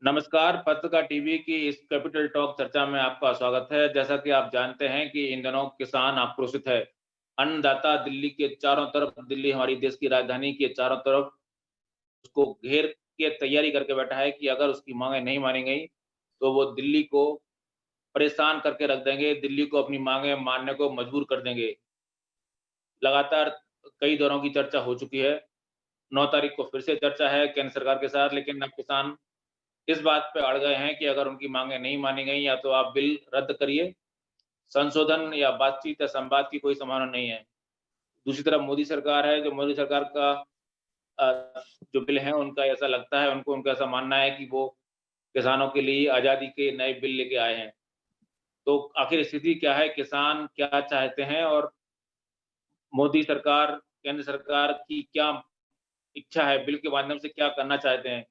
नमस्कार, पत्रकार टीवी की इस कैपिटल टॉक चर्चा में आपका स्वागत है। जैसा कि आप जानते हैं कि इन दिनों किसान आक्रोशित है। अन्नदाता दिल्ली के चारों तरफ, दिल्ली हमारी देश की राजधानी के चारों तरफ उसको घेर के तैयारी करके बैठा है कि अगर उसकी माँगें नहीं मानी गई, तो वो दिल्ली को परेशान करके रख देंगे, दिल्ली को अपनी माँगें मानने को मजबूर कर देंगे। लगातार कई दौरों की चर्चा हो चुकी है। 9 तारीख को फिर से चर्चा है केंद्र सरकार के साथ, लेकिन अब किसान इस बात पे अड़ गए हैं कि अगर उनकी माँगें नहीं मानी गई या तो आप बिल रद्द करिए, संशोधन या बातचीत या संवाद की कोई संभावना नहीं है। दूसरी तरफ मोदी सरकार है, जो मोदी सरकार का जो बिल है उनका ऐसा लगता है, उनका ऐसा मानना है कि वो किसानों के लिए आज़ादी के नए बिल लेके आए हैं। तो आखिर स्थिति क्या है? किसान क्या चाहते हैं और मोदी सरकार, केंद्र सरकार की क्या इच्छा है? बिल के माध्यम से क्या करना चाहते हैं?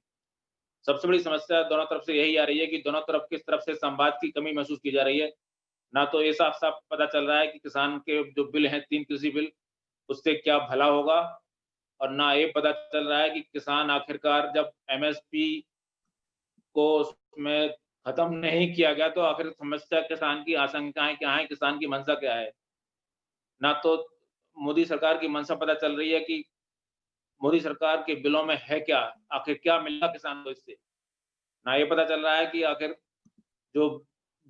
सबसे बड़ी समस्या दोनों तरफ से यही आ रही है कि दोनों तरफ किस तरफ से संवाद की कमी महसूस की जा रही है। ना तो ये साफ-साफ पता चल रहा है कि किसान के जो बिल हैं 3 कृषि बिल, उससे क्या भला होगा और ना ये पता चल रहा है कि किसान आखिरकार जब एमएसपी को उसमें खत्म नहीं किया गया, तो आखिर समस्या किसान की आशंकाएँ क्या हैं, किसान की मंशा क्या है? ना तो मोदी सरकार की मंशा पता चल रही है कि मोदी सरकार के बिलों में है क्या? आखिर क्या मिला किसान को इससे? ना ये पता चल रहा है कि आखिर जो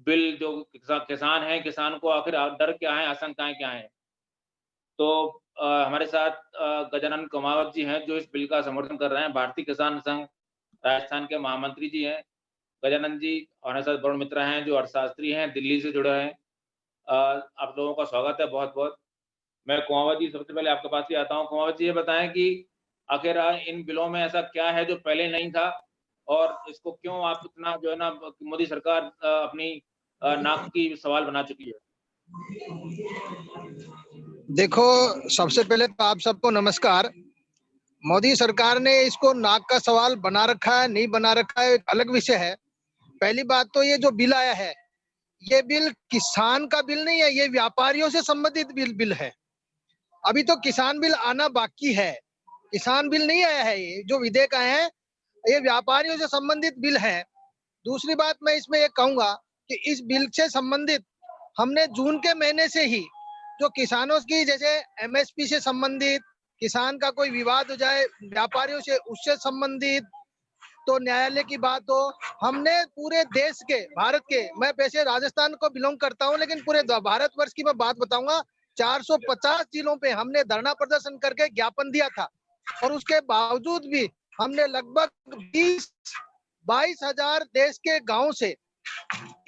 बिल जो किसान हैं, किसान को आखिर डर क्या है, आशंकाएँ क्या हैं? तो हमारे साथ गजानन कुमावत जी हैं, जो इस बिल का समर्थन कर रहे हैं। भारतीय किसान संघ राजस्थान के महामंत्री जी हैं। गजानन जी हमारे साथ वरुण मित्रा हैं, जो अर्थशास्त्री हैं, दिल्ली से जुड़े हैं। आप लोगों का स्वागत है बहुत-बहुत। मैं कुमावत जी सबसे पहले आपके पास ही आता हूँ। कुमावत जी ये बताएँ कि आखिर इन बिलों में ऐसा क्या है जो पहले नहीं था और इसको क्यों आप इतना जो है ना मोदी सरकार अपनी नाक की सवाल बना चुकी है? देखो, सबसे पहले तो आप सबको नमस्कार। मोदी सरकार ने इसको नाक का सवाल बना रखा है, नहीं बना रखा है, एक अलग विषय है। पहली बात तो ये जो बिल आया है, ये बिल किसान का बिल नहीं है, ये व्यापारियों से संबंधित बिल है। अभी तो किसान बिल आना बाकी है। किसान बिल नहीं आया है, ये जो विधेयक आए हैं, ये व्यापारियों से संबंधित बिल है। दूसरी बात मैं इसमें ये कहूँगा कि इस बिल से संबंधित हमने जून के महीने से ही जो किसानों की जैसे एमएसपी से संबंधित, किसान का कोई विवाद हो जाए व्यापारियों से, उससे संबंधित, तो न्यायालय की बात हो, हमने पूरे देश के, भारत के, मैं वैसे राजस्थान को बिलोंग करता हूं, लेकिन पूरे भारतवर्ष की मैं बात बताऊंगा, 450 जिलों पे हमने धरना प्रदर्शन करके ज्ञापन दिया था और उसके बावजूद भी हमने लगभग 22 हजार देश के गांव से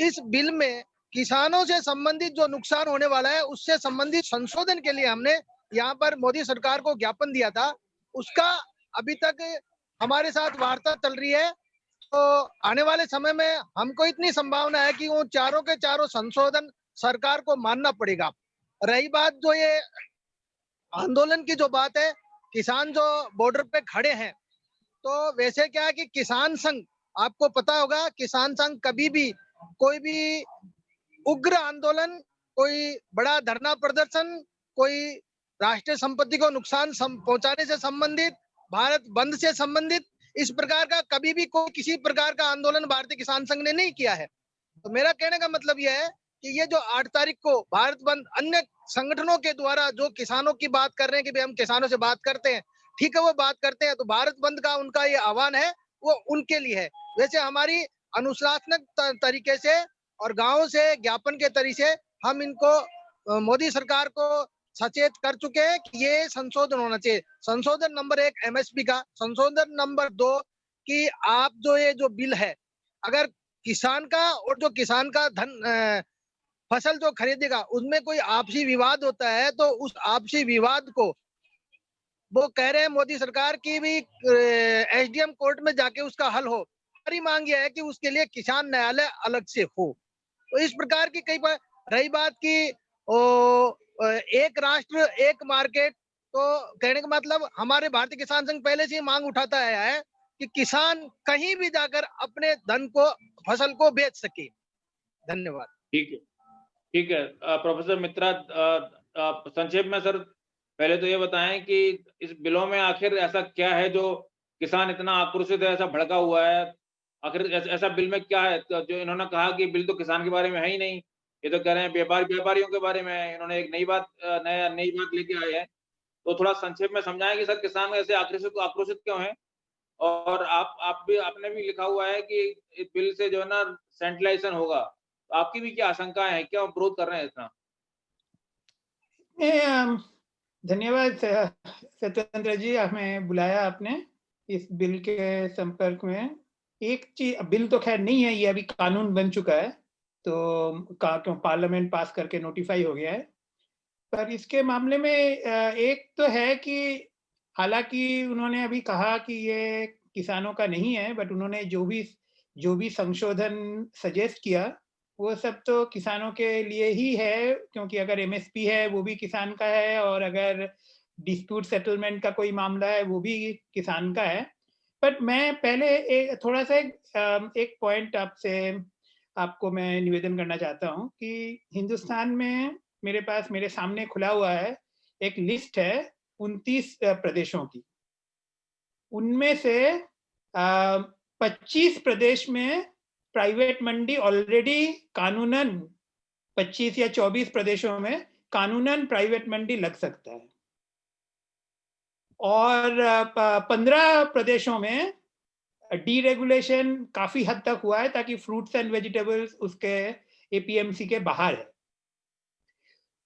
इस बिल में किसानों से संबंधित जो नुकसान होने वाला है उससे संबंधित संशोधन के लिए हमने यहाँ पर मोदी सरकार को ज्ञापन दिया था। उसका अभी तक हमारे साथ वार्ता चल रही है। तो आने वाले समय में हमको इतनी संभावना है कि वो चारों के चारों संशोधन सरकार को मानना पड़ेगा। रही बात जो ये आंदोलन की जो बात है, किसान जो बॉर्डर पे खड़े हैं, तो वैसे क्या है कि किसान संघ, आपको पता होगा, किसान संघ कभी भी कोई भी उग्र आंदोलन, कोई बड़ा धरना प्रदर्शन, कोई राष्ट्रीय संपत्ति को नुकसान पहुंचाने से संबंधित, भारत बंद से संबंधित, इस प्रकार का कभी भी कोई किसी प्रकार का आंदोलन भारतीय किसान संघ ने नहीं किया है। तो मेरा कहने का मतलब यह है कि ये जो 8 तारीख को भारत बंद अन्य संगठनों के द्वारा जो किसानों की बात कर रहे हैं कि भाई हम किसानों से बात करते हैं, ठीक है, वो बात करते हैं, तो भारत बंद का उनका ये आह्वान है, वो उनके लिए है। वैसे हमारी अनुशासनिक तरीके से और गांव से ज्ञापन के तरीके से हम इनको, मोदी सरकार को सचेत कर चुके हैं कि ये संशोधन होना चाहिए। संशोधन नंबर 1 एमएसपी का, संशोधन नंबर 2 कि आप जो ये जो बिल है, अगर किसान का और जो किसान का फसल जो खरीदेगा उसमें कोई आपसी विवाद होता है, तो उस आपसी विवाद को वो कह रहे हैं मोदी सरकार की भी एसडीएम कोर्ट में जाके उसका हल हो। हमारी मांग यह है कि उसके लिए किसान न्यायालय अलग से हो। तो इस प्रकार की कई बार रही बात की एक राष्ट्र एक मार्केट, तो कहने का मतलब हमारे भारतीय किसान संघ पहले से ही मांग उठाता आया है कि किसान कहीं भी जाकर अपने धन को, फसल को बेच सके। धन्यवाद। ठीक है, ठीक है। प्रोफ़ेसर मित्रा, संक्षेप में सर पहले तो ये बताएँ कि इस बिलों में आखिर ऐसा क्या है जो किसान इतना आक्रोशित है, ऐसा भड़का हुआ है? आखिर ऐसा बिल में क्या है जो इन्होंने कहा कि बिल तो किसान के बारे में है ही नहीं, ये तो कह रहे हैं व्यापारियों के बारे में है, इन्होंने एक नई बात लेके आए हैं। तो थोड़ा संक्षेप में समझाएँ कि सर किसान ऐसे आक्रोशित क्यों हैं? और आपने भी लिखा हुआ है कि इस बिल से जो है ना सेंट्रलाइज़ेशन होगा। तो आपकी भी क्या आशंकाएँ हैं? क्यों विरोध कर रहे हैं इतना? धन्यवाद सत्येंद्र जी, हमें बुलाया आपने इस बिल के संपर्क में। एक चीज, बिल तो खैर नहीं है, ये अभी कानून बन चुका है, तो पार्लियामेंट पास करके नोटिफाई हो गया है। पर इसके मामले में एक तो है कि हालांकि उन्होंने अभी कहा कि ये किसानों का नहीं है, बट उन्होंने जो भी संशोधन सजेस्ट किया वो सब तो किसानों के लिए ही है, क्योंकि अगर एमएसपी है वो भी किसान का है, और अगर डिस्प्यूट सेटलमेंट का कोई मामला है वो भी किसान का है। बट मैं पहले थोड़ा सा एक पॉइंट आपको मैं निवेदन करना चाहता हूँ कि हिंदुस्तान में मेरे सामने खुला हुआ है एक लिस्ट है 29 प्रदेशों की। उनमें से 25 प्रदेश में प्राइवेट मंडी ऑलरेडी कानूनन, 25 या 24 प्रदेशों में कानूनन प्राइवेट मंडी लग सकता है, और 15 प्रदेशों में डीरेगुलेशन काफी हद तक हुआ है, ताकि फ्रूट्स एंड वेजिटेबल्स उसके एपीएमसी के बाहर है।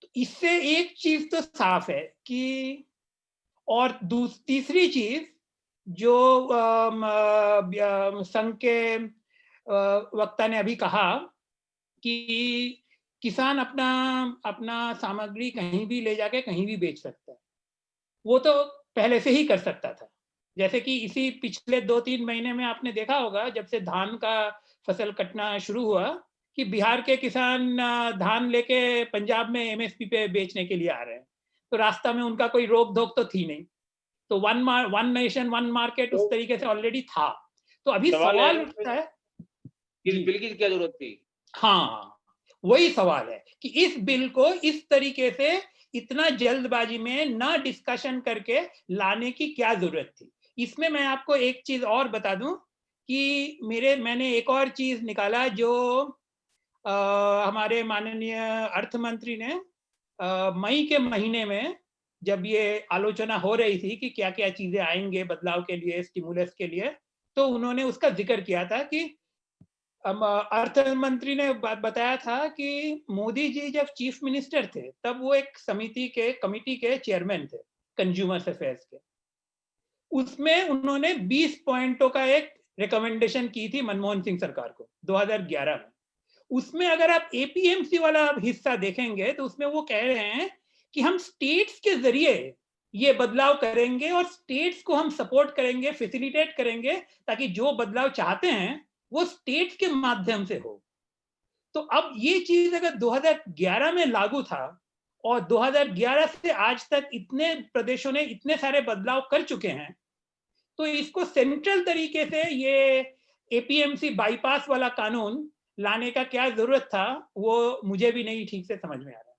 तो इससे एक चीज तो साफ है कि, और तीसरी चीज जो संघ के वक्ता ने अभी कहा कि किसान अपना सामग्री कहीं भी ले जाके कहीं भी बेच सकता है, वो तो पहले से ही कर सकता था। जैसे कि इसी पिछले 2-3 महीने में आपने देखा होगा, जब से धान का फसल कटना शुरू हुआ, कि बिहार के किसान धान लेके पंजाब में एमएसपी पे बेचने के लिए आ रहे हैं, तो रास्ता में उनका कोई रोक धोक तो थी नहीं। तो वन नेशन वन मार्केट उस तरीके से ऑलरेडी था। तो अभी सवाल उठता है इस बिल की क्या जरूरत थी? हाँ, वही सवाल है कि इस बिल को इस तरीके से इतना जल्दबाजी में ना डिस्कशन करके लाने की क्या जरूरत थी। इसमें मैं आपको एक चीज और बता दूं कि मैंने एक और चीज निकाला जो हमारे माननीय अर्थ मंत्री ने मई के महीने में, जब ये आलोचना हो रही थी कि क्या क्या चीजें आएंगे बदलाव के लिए, स्टिमुलस के लिए, तो उन्होंने उसका जिक्र किया था कि अर्थ मंत्री ने बताया था कि मोदी जी जब चीफ मिनिस्टर थे तब वो एक कमिटी के चेयरमैन थे, कंज्यूमर अफेयर्स के। उसमें उन्होंने 20 पॉइंटों का एक रिकमेंडेशन की थी मनमोहन सिंह सरकार को 2011 में। उसमें अगर आप एपीएमसी वाला हिस्सा देखेंगे तो उसमें वो कह रहे हैं कि हम स्टेट्स के जरिए ये बदलाव करेंगे और स्टेट्स को हम सपोर्ट करेंगे, फैसिलिटेट करेंगे, ताकि जो बदलाव चाहते हैं वो स्टेट्स के माध्यम से हो। तो अब ये चीज अगर 2011 में लागू था और 2011 से आज तक इतने प्रदेशों ने इतने सारे बदलाव कर चुके हैं, तो इसको सेंट्रल तरीके से ये एपीएमसी बाईपास वाला कानून लाने का क्या जरूरत था, वो मुझे भी नहीं ठीक से समझ में आ रहा।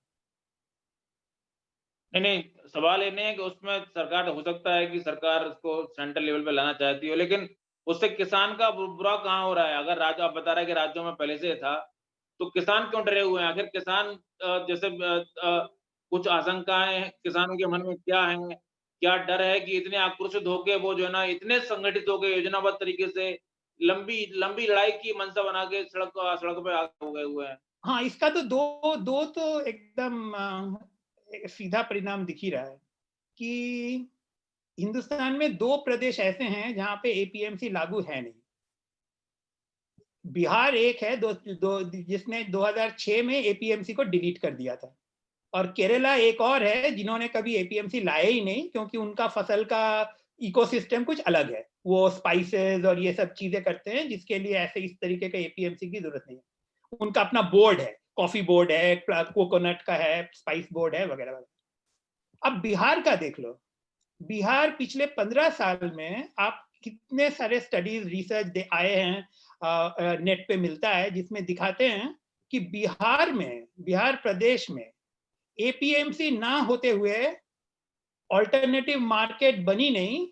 नहीं, सवाल ये नहीं है कि उसमें सरकार, हो सकता है कि सरकार उसको सेंट्रल लेवल पे लाना चाहती हो, लेकिन उससे किसान का बुरा कहाँ हो रहा है? अगर राज्य, आप बता रहे हैं कि राज्यों में पहले से था, तो किसान क्यों डरे हुए हैं? आखिर किसान जैसे कुछ आशंकाएं किसानों के मन में क्या है? क्या डर है कि इतने आक्रोशित होके वो जो है ना इतने संगठित होके योजनाबद्ध तरीके से लंबी लड़ाई की मंशा बना के सड़क पे हो गए हुए हैं? हाँ, इसका तो दो तो एकदम सीधा परिणाम दिख ही रहा है कि हिंदुस्तान में 2 प्रदेश ऐसे हैं जहां पे एपीएमसी लागू है नहीं। बिहार एक है जिसने 2006 में एपीएमसी को डिलीट कर दिया था, और केरला एक और है जिन्होंने कभी एपीएमसी लाया ही नहीं, क्योंकि उनका फसल का इकोसिस्टम कुछ अलग है। वो स्पाइसेस और ये सब चीजें करते हैं जिसके लिए ऐसे इस तरीके के एपीएमसी की जरूरत नहीं है। उनका अपना बोर्ड है, कॉफी बोर्ड है, कोकोनट का है, स्पाइस बोर्ड है, वगैरह वगैरह। अब बिहार का देख लो। बिहार पिछले 15 साल में आप कितने सारे स्टडीज रिसर्च आए हैं, नेट पे मिलता है, जिसमें दिखाते हैं कि बिहार प्रदेश में एपीएमसी ना होते हुए ऑल्टरनेटिव मार्केट बनी नहीं,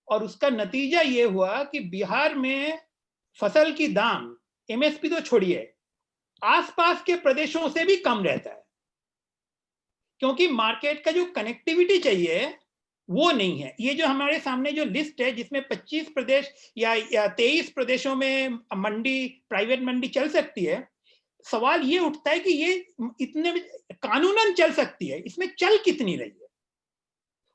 और उसका नतीजा ये हुआ कि बिहार में फसल की दाम एमएसपी तो छोड़िए, आसपास के प्रदेशों से भी कम रहता है, क्योंकि मार्केट का जो कनेक्टिविटी चाहिए वो नहीं है। ये जो हमारे सामने जो लिस्ट है जिसमें 25 प्रदेश या 23 प्रदेशों में मंडी, प्राइवेट मंडी चल सकती है, सवाल ये उठता है कि ये इतने कानूनन चल सकती है, इसमें चल कितनी रही है।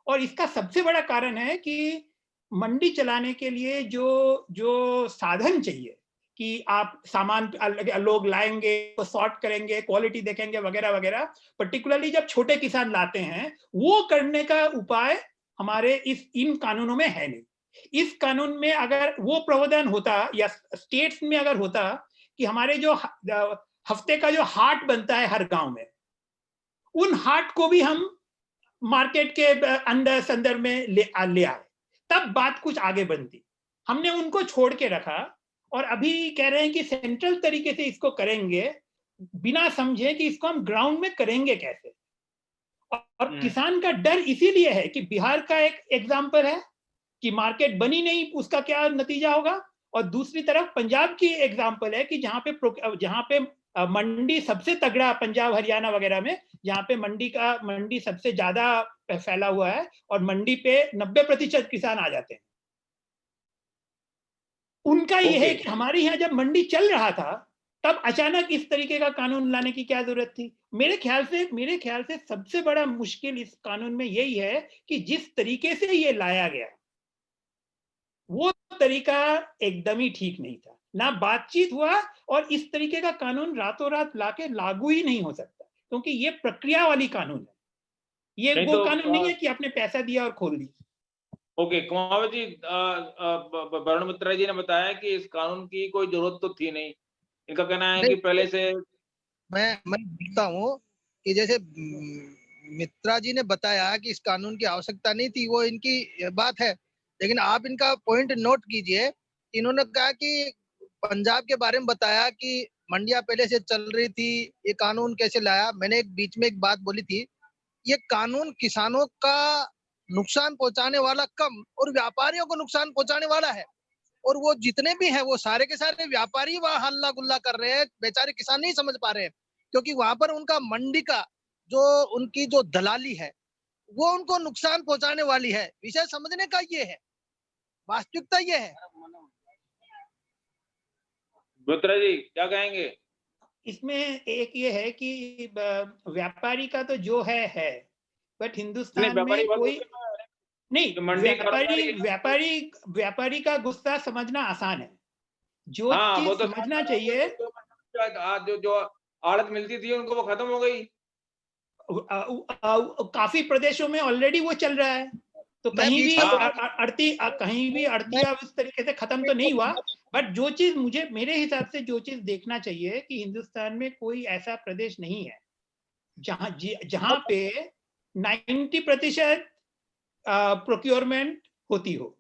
और इसका सबसे बड़ा कारण है कि मंडी चलाने के लिए जो साधन चाहिए कि आप सामान लोग लाएंगे, तो सॉर्ट करेंगे, क्वालिटी देखेंगे वगैरह वगैरह, पर्टिकुलरली जब छोटे किसान लाते हैं, वो करने का उपाय हमारे इन कानूनों में है नहीं। इस कानून में अगर वो प्रावधान होता या स्टेट्स में अगर होता कि हमारे जो हफ्ते का जो हाट बनता है हर गांव में, उन हाट को भी हम मार्केट के अंदर संदर में ले आए, तब बात कुछ आगे बनती। हमने उनको छोड़ के रखा और अभी कह रहे हैं कि सेंट्रल तरीके से इसको करेंगे, बिना समझे कि इसको हम ग्राउंड में करेंगे कैसे। और किसान का डर इसीलिए है कि बिहार का एक एग्जाम्पल है कि मार्केट बनी नहीं, उसका क्या नतीजा होगा, और दूसरी तरफ पंजाब की एग्जाम्पल है कि जहां पे मंडी सबसे तगड़ा, पंजाब हरियाणा वगैरह में जहां पे मंडी सबसे ज्यादा फैला हुआ है और मंडी पे 90% किसान आ जाते हैं। उनका यह है कि हमारे यहाँ जब मंडी चल रहा था तब अचानक इस तरीके का कानून लाने की क्या जरूरत थी। मेरे ख्याल से सबसे बड़ा मुश्किल इस कानून में यही है कि जिस तरीके से ये लाया गया वो तरीका एकदम ही ठीक नहीं था, ना बातचीत हुआ, और इस तरीके का कानून रातों रात लाके लागू ही नहीं हो सकता, क्योंकि ये प्रक्रिया वाली कानून है, ये वो कानून नहीं है कि आपने पैसा दिया और खोल दी। ओके, कुमावत जी, वरुण मित्रा जी ने बताया कि इस कानून की कोई जरूरत तो थी नहीं। इनका कहना है कि पहले से मैं बोलता हूँ कि जैसे मित्रा जी ने बताया कि इस कानून की आवश्यकता नहीं थी, वो इनकी बात है, लेकिन आप इनका पॉइंट नोट कीजिए। इन्होंने कहा कि पंजाब के बारे में बताया कि मंडियां पहले से चल रही थी, ये कानून कैसे लाया। मैंने एक बीच में एक बात बोली थी, ये कानून किसानों का नुकसान पहुंचाने वाला कम और व्यापारियों को नुकसान पहुंचाने वाला है, और वो जितने भी हैं वो सारे के सारे व्यापारी वहां हल्ला गुल्ला कर रहे हैं, बेचारे किसान नहीं समझ पा रहे हैं, क्योंकि वहां पर उनका मंडी का जो उनकी जो दलाली है वो उनको नुकसान पहुंचाने वाली है। विषय समझने का ये है, वास्तविकता ये है। मित्रा जी क्या कहेंगे? इसमें एक ये है कि व्यापारी का तो जो है, बट हिंदुस्तान में कोई नहीं, व्यापारी का गुस्सा समझना आसान है। जो चीज तो समझना चाहिए, जो आड़त मिलती थी उनको वो खत्म हो गई। काफी प्रदेशों में ऑलरेडी वो चल रहा है, तो कहीं भी अड़तिया उस तरीके से खत्म तो नहीं हुआ। बट जो चीज मेरे हिसाब से जो चीज देखना चाहिए कि हिंदुस्तान में कोई ऐसा प्रदेश नहीं है जहां पे 90% प्रोक्योरमेंट होती हो,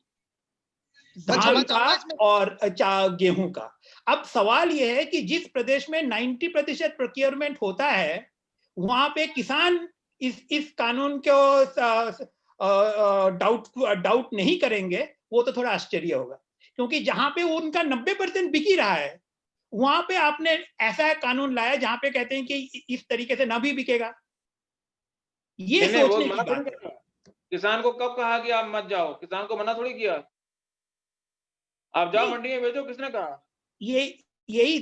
धान का और गेहूं का। अब सवाल यह है कि जिस प्रदेश में 90% प्रोक्योरमेंट होता है वहां पे किसान इस कानून को डाउट नहीं करेंगे, वो तो थोड़ा आश्चर्य होगा, क्योंकि जहां पे उनका 90% बिक ही रहा है वहां पे आपने ऐसा कानून लाया जहां पे कहते हैं कि इस तरीके से ना भी बिकेगा। ये सोचने की बात है। किसान को कब कहा कि आप मत जाओ? किसान को मना थोड़ी किया, आप जाओ मंडी में बेचो, किसने कहा? यही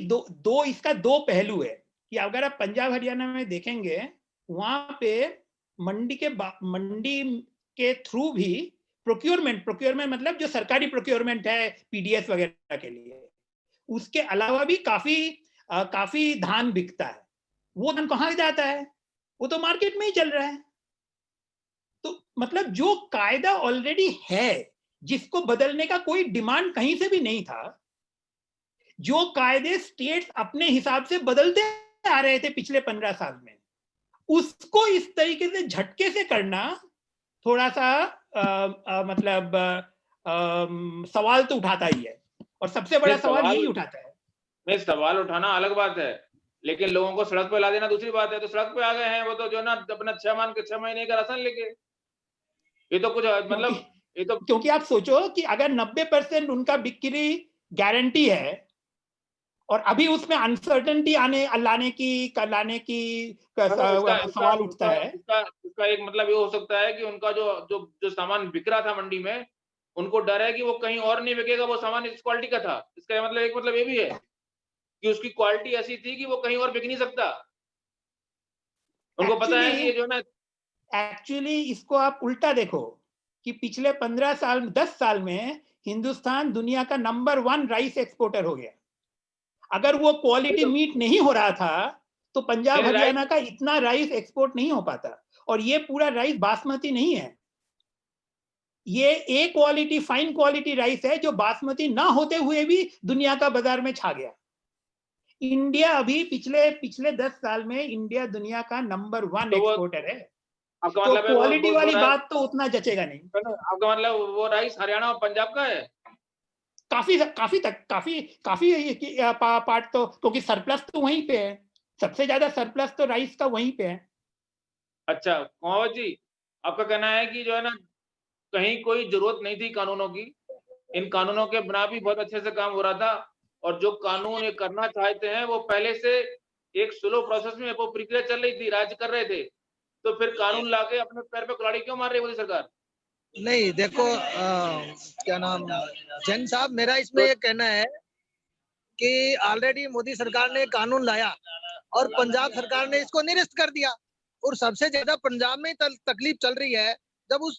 इसका दो पहलू है कि अगर आप पंजाब हरियाणा में देखेंगे वहां पे मंडी के थ्रू भी प्रोक्योरमेंट मतलब जो सरकारी प्रोक्योरमेंट है पीडीएस वगैरह के लिए, उसके अलावा भी काफी धान बिकता है। वो धान कहाँ जाता है? वो तो मार्केट में ही चल रहा है। तो मतलब जो कायदा ऑलरेडी है जिसको बदलने का कोई डिमांड कहीं से भी नहीं था, जो कायदे स्टेट्स अपने हिसाब से बदलते आ रहे थे पिछले 15 साल में, उसको इस तरीके से झटके से करना थोड़ा सा मतलब सवाल तो उठाता ही है, और सबसे बड़ा सवाल यही उठाता है। नहीं, सवाल उठाना अलग बात है, लेकिन लोगों को सड़क पे ला देना दूसरी बात है। तो सड़क पे आ गए हैं वो तो जो ना अपना 6 महीने का राशन लेके, ये तो कुछ मतलब ये तो, क्योंकि आप सोचो कि अगर 90% उनका बिक्री गारंटी है और अभी उसमें अनसर्टेनिटी लाने की सवाल उठता है। इसका एक मतलब ये हो सकता है कि उनका जो सामान बिक रहा था मंडी में, उनको डर है कि वो कहीं और नहीं बिकेगा, वो सामान इस क्वालिटी का था। इसका मतलब एक मतलब ये भी है कि उसकी क्वालिटी ऐसी थी कि वो कहीं और बिक नहीं सकता। उनको पता है कि ये जो है ना, एक्चुअली इसको आप उल्टा देखो कि पिछले 15 साल 10 साल में हिंदुस्तान दुनिया का नंबर 1 राइस एक्सपोर्टर हो गया। अगर वो क्वालिटी मीट नहीं हो रहा था तो पंजाब हरियाणा का इतना राइस एक्सपोर्ट नहीं हो पाता। और ये पूरा राइस बासमती नहीं है, ये ए क्वालिटी फाइन क्वालिटी राइस है जो बासमती ना होते हुए भी दुनिया का बाजार में छा गया। इंडिया अभी पिछले 10 साल में इंडिया दुनिया का नंबर 1 एक्सपोर्टर है। आपका तो मतलब है क्वालिटी वाली बात तो उतना जचेगा नहीं। आपका मतलब वो राइस हरियाणा और पंजाब का है? काफी पार्ट तो, क्योंकि सरप्लस तो वहीं पे है, सबसे ज्यादा सरप्लस तो राइस का वहीं पे है। अच्छा कुंवर जी, आपका कहना है कि जो है ना, कहीं कोई जरूरत नहीं थी कानूनों की, इन कानूनों के बिना भी बहुत अच्छे से काम हो रहा था, और जो कानून ये करना चाहते हैं वो पहले से एक स्लो प्रोसेस में वो प्रक्रिया चल रही थी, राज्य कर रहे थे, तो फिर कानून लाके अपने पैर पे कुल्हाड़ी क्यों मार रही है मोदी सरकार? नहीं देखो, क्या नाम, जैन साहब, मेरा इसमें ये कहना है कि ऑलरेडी मोदी सरकार ने कानून लाया और पंजाब सरकार ने इसको निरस्त कर दिया। और सबसे ज्यादा पंजाब में तकलीफ चल रही है, जब उस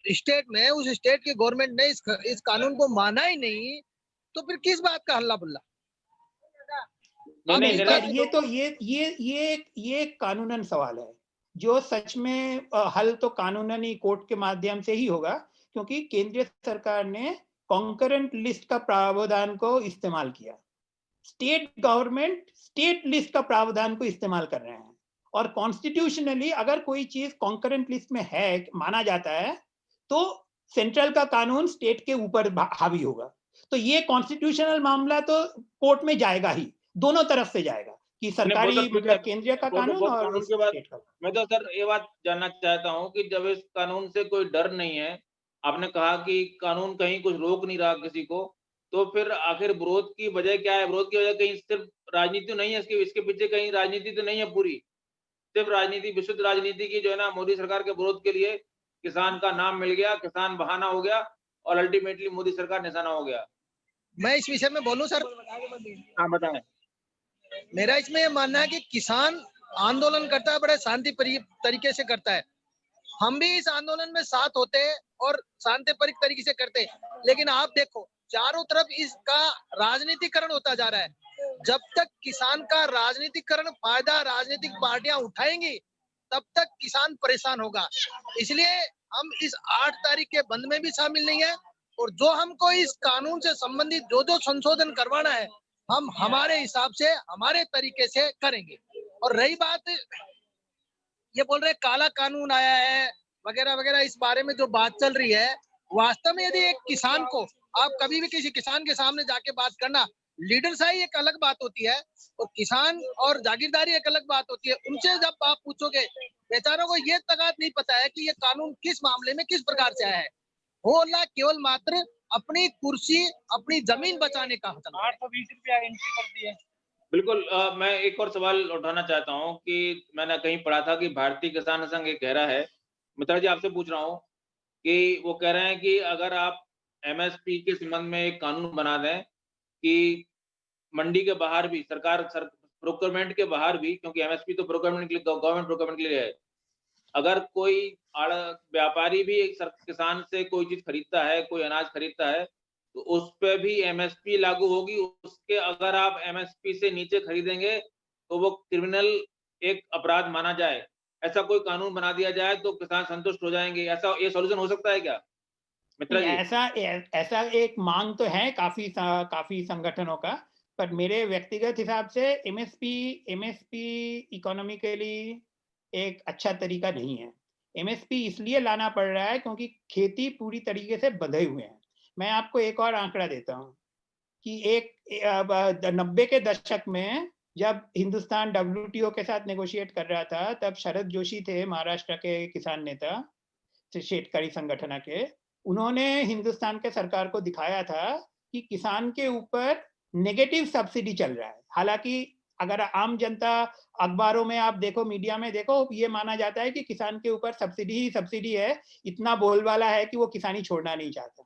स्टेट की गवर्नमेंट ने इस कानून को माना ही नहीं, तो फिर किस बात का हल्ला बुल्ला? ये कानूनन सवाल है जो सच में हल तो कानूननी कोर्ट के माध्यम से ही होगा, क्योंकि केंद्रीय सरकार ने कॉन्करेंट लिस्ट का प्रावधान को इस्तेमाल किया। स्टेट गवर्नमेंट स्टेट लिस्ट का प्रावधान को इस्तेमाल कर रहे हैं, और कॉन्स्टिट्यूशनली अगर कोई चीज कॉन्करेंट लिस्ट में है माना जाता है तो सेंट्रल का कानून स्टेट के ऊपर हावी होगा। तो ये कॉन्स्टिट्यूशनल मामला तो कोर्ट में जाएगा ही, दोनों तरफ से जाएगा कि सरकारी मतलब केंद्रीय का कानून और स्टेट का। मैं तो सर ये बात जानना चाहता हूँ कि जब इस कानून से कोई डर नहीं है, आपने कहा कि कानून कहीं कुछ रोक नहीं रहा किसी को, तो फिर आखिर विरोध की वजह क्या है? विरोध की वजह कहीं सिर्फ राजनीति नहीं है, इसके पीछे कहीं राजनीति तो नहीं है पूरी? सिर्फ राजनीति, विशुद्ध राजनीति की जो है ना, मोदी सरकार के विरोध के लिए किसान का नाम मिल गया, किसान बहाना हो गया और अल्टीमेटली मोदी सरकार निशाना हो गया। मैं इस विषय में बोलूं सर? हाँ बताएं। मेरा इसमें यह मानना है कि किसान आंदोलन करता है, बड़े शांति तरीके से करता है। हम भी इस आंदोलन में साथ होते हैं और शांतिपूर्ण तरीके से करते हैं, लेकिन आप देखो चारों तरफ इसका राजनीतिकरण होता जा रहा है। जब तक किसान का राजनीतिकरण फायदा राजनीतिक पार्टियां उठाएंगी, तब तक किसान परेशान होगा। इसलिए हम इस 8 तारीख के बंद में भी शामिल नहीं है, और जो हमको इस कानून से संबंधित जो संशोधन करवाना है, हम हमारे हिसाब से हमारे तरीके से करेंगे। और रही बात, ये बोल रहे काला कानून आया है वगैरह वगैरह, इस बारे में जो बात चल रही है, वास्तव में यदि एक किसान को आप कभी भी किसी किसान के सामने जाके बात करना, लीडरशाही एक अलग बात होती है और किसान और जागीरदारी एक अलग बात होती है। उनसे जब आप पूछोगे, बेचारों को ये तगात नहीं पता है कि ये कानून किस मामले में किस प्रकार से आया है। होला केवल मात्र अपनी कुर्सी अपनी जमीन बचाने का 820 रुपया एंट्री करती है। बिल्कुल, मैं एक और सवाल उठाना चाहता हूँ कि मैंने कहीं पढ़ा था कि भारतीय किसान संघ ये कह रहा है, मित्रा जी आपसे पूछ रहा हूँ कि वो कह रहे हैं कि अगर आप एमएसपी के संबंध में एक कानून बना दें कि मंडी के बाहर भी प्रोक्योरमेंट के बाहर भी, क्योंकि एमएसपी तो प्रोक्योरमेंट के लिए, गवर्नमेंट प्रोक्योरमेंट के लिए है, अगर कोई व्यापारी भी किसान से कोई चीज खरीदता है, कोई अनाज खरीदता है, तो उस पे भी एमएसपी लागू होगी। उसके अगर आप एमएसपी से नीचे खरीदेंगे तो वो क्रिमिनल एक अपराध माना जाए। ऐसा कोई कानून बना दिया जाए तो किसान संतुष्ट हो जाएंगे। ऐसा ये सॉल्यूशन हो सकता है क्या मित्रा जी? ऐसा एक मांग तो है काफी संगठनों का, पर मेरे व्यक्तिगत हिसाब से एमएसपी इकोनॉमिकली एक अच्छा तरीका नहीं है। एमएसपी इसलिए लाना पड़ रहा है क्योंकि खेती पूरी तरीके से बंधे हुए हैं। मैं आपको एक और आंकड़ा देता हूं कि 90 के दशक में जब हिंदुस्तान WTO के साथ नेगोशिएट कर रहा था, तब शरद जोशी थे महाराष्ट्र के किसान नेता, शेतकरी संगठन के। उन्होंने हिंदुस्तान के सरकार को दिखाया था कि किसान के ऊपर नेगेटिव सब्सिडी चल रहा है। हालांकि अगर आम जनता अखबारों में आप देखो, मीडिया में देखो, ये माना जाता है कि किसान के ऊपर सब्सिडी ही सब्सिडी है, इतना बोलबाला है कि वो किसानी छोड़ना नहीं चाहता।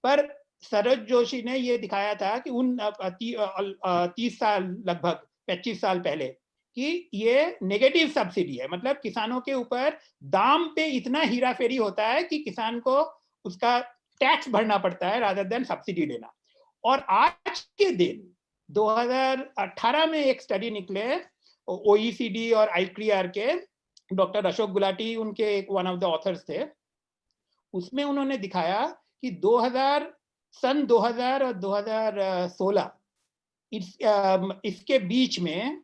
पर सरोज जोशी ने ये दिखाया था कि उन 30 साल, लगभग 25 साल पहले, कि ये नेगेटिव सब्सिडी है, मतलब किसानों के ऊपर दाम पे इतना हीराफेरी होता है कि किसान को उसका टैक्स भरना पड़ता है रादर देन सब्सिडी देना। और आज के दिन 2018 में एक स्टडी निकले OECD और ICAR के, डॉक्टर अशोक गुलाटी उनके एक वन ऑफ द ऑथर्स थे, उसमें उन्होंने दिखाया कि 2000 और 2016 इसके बीच में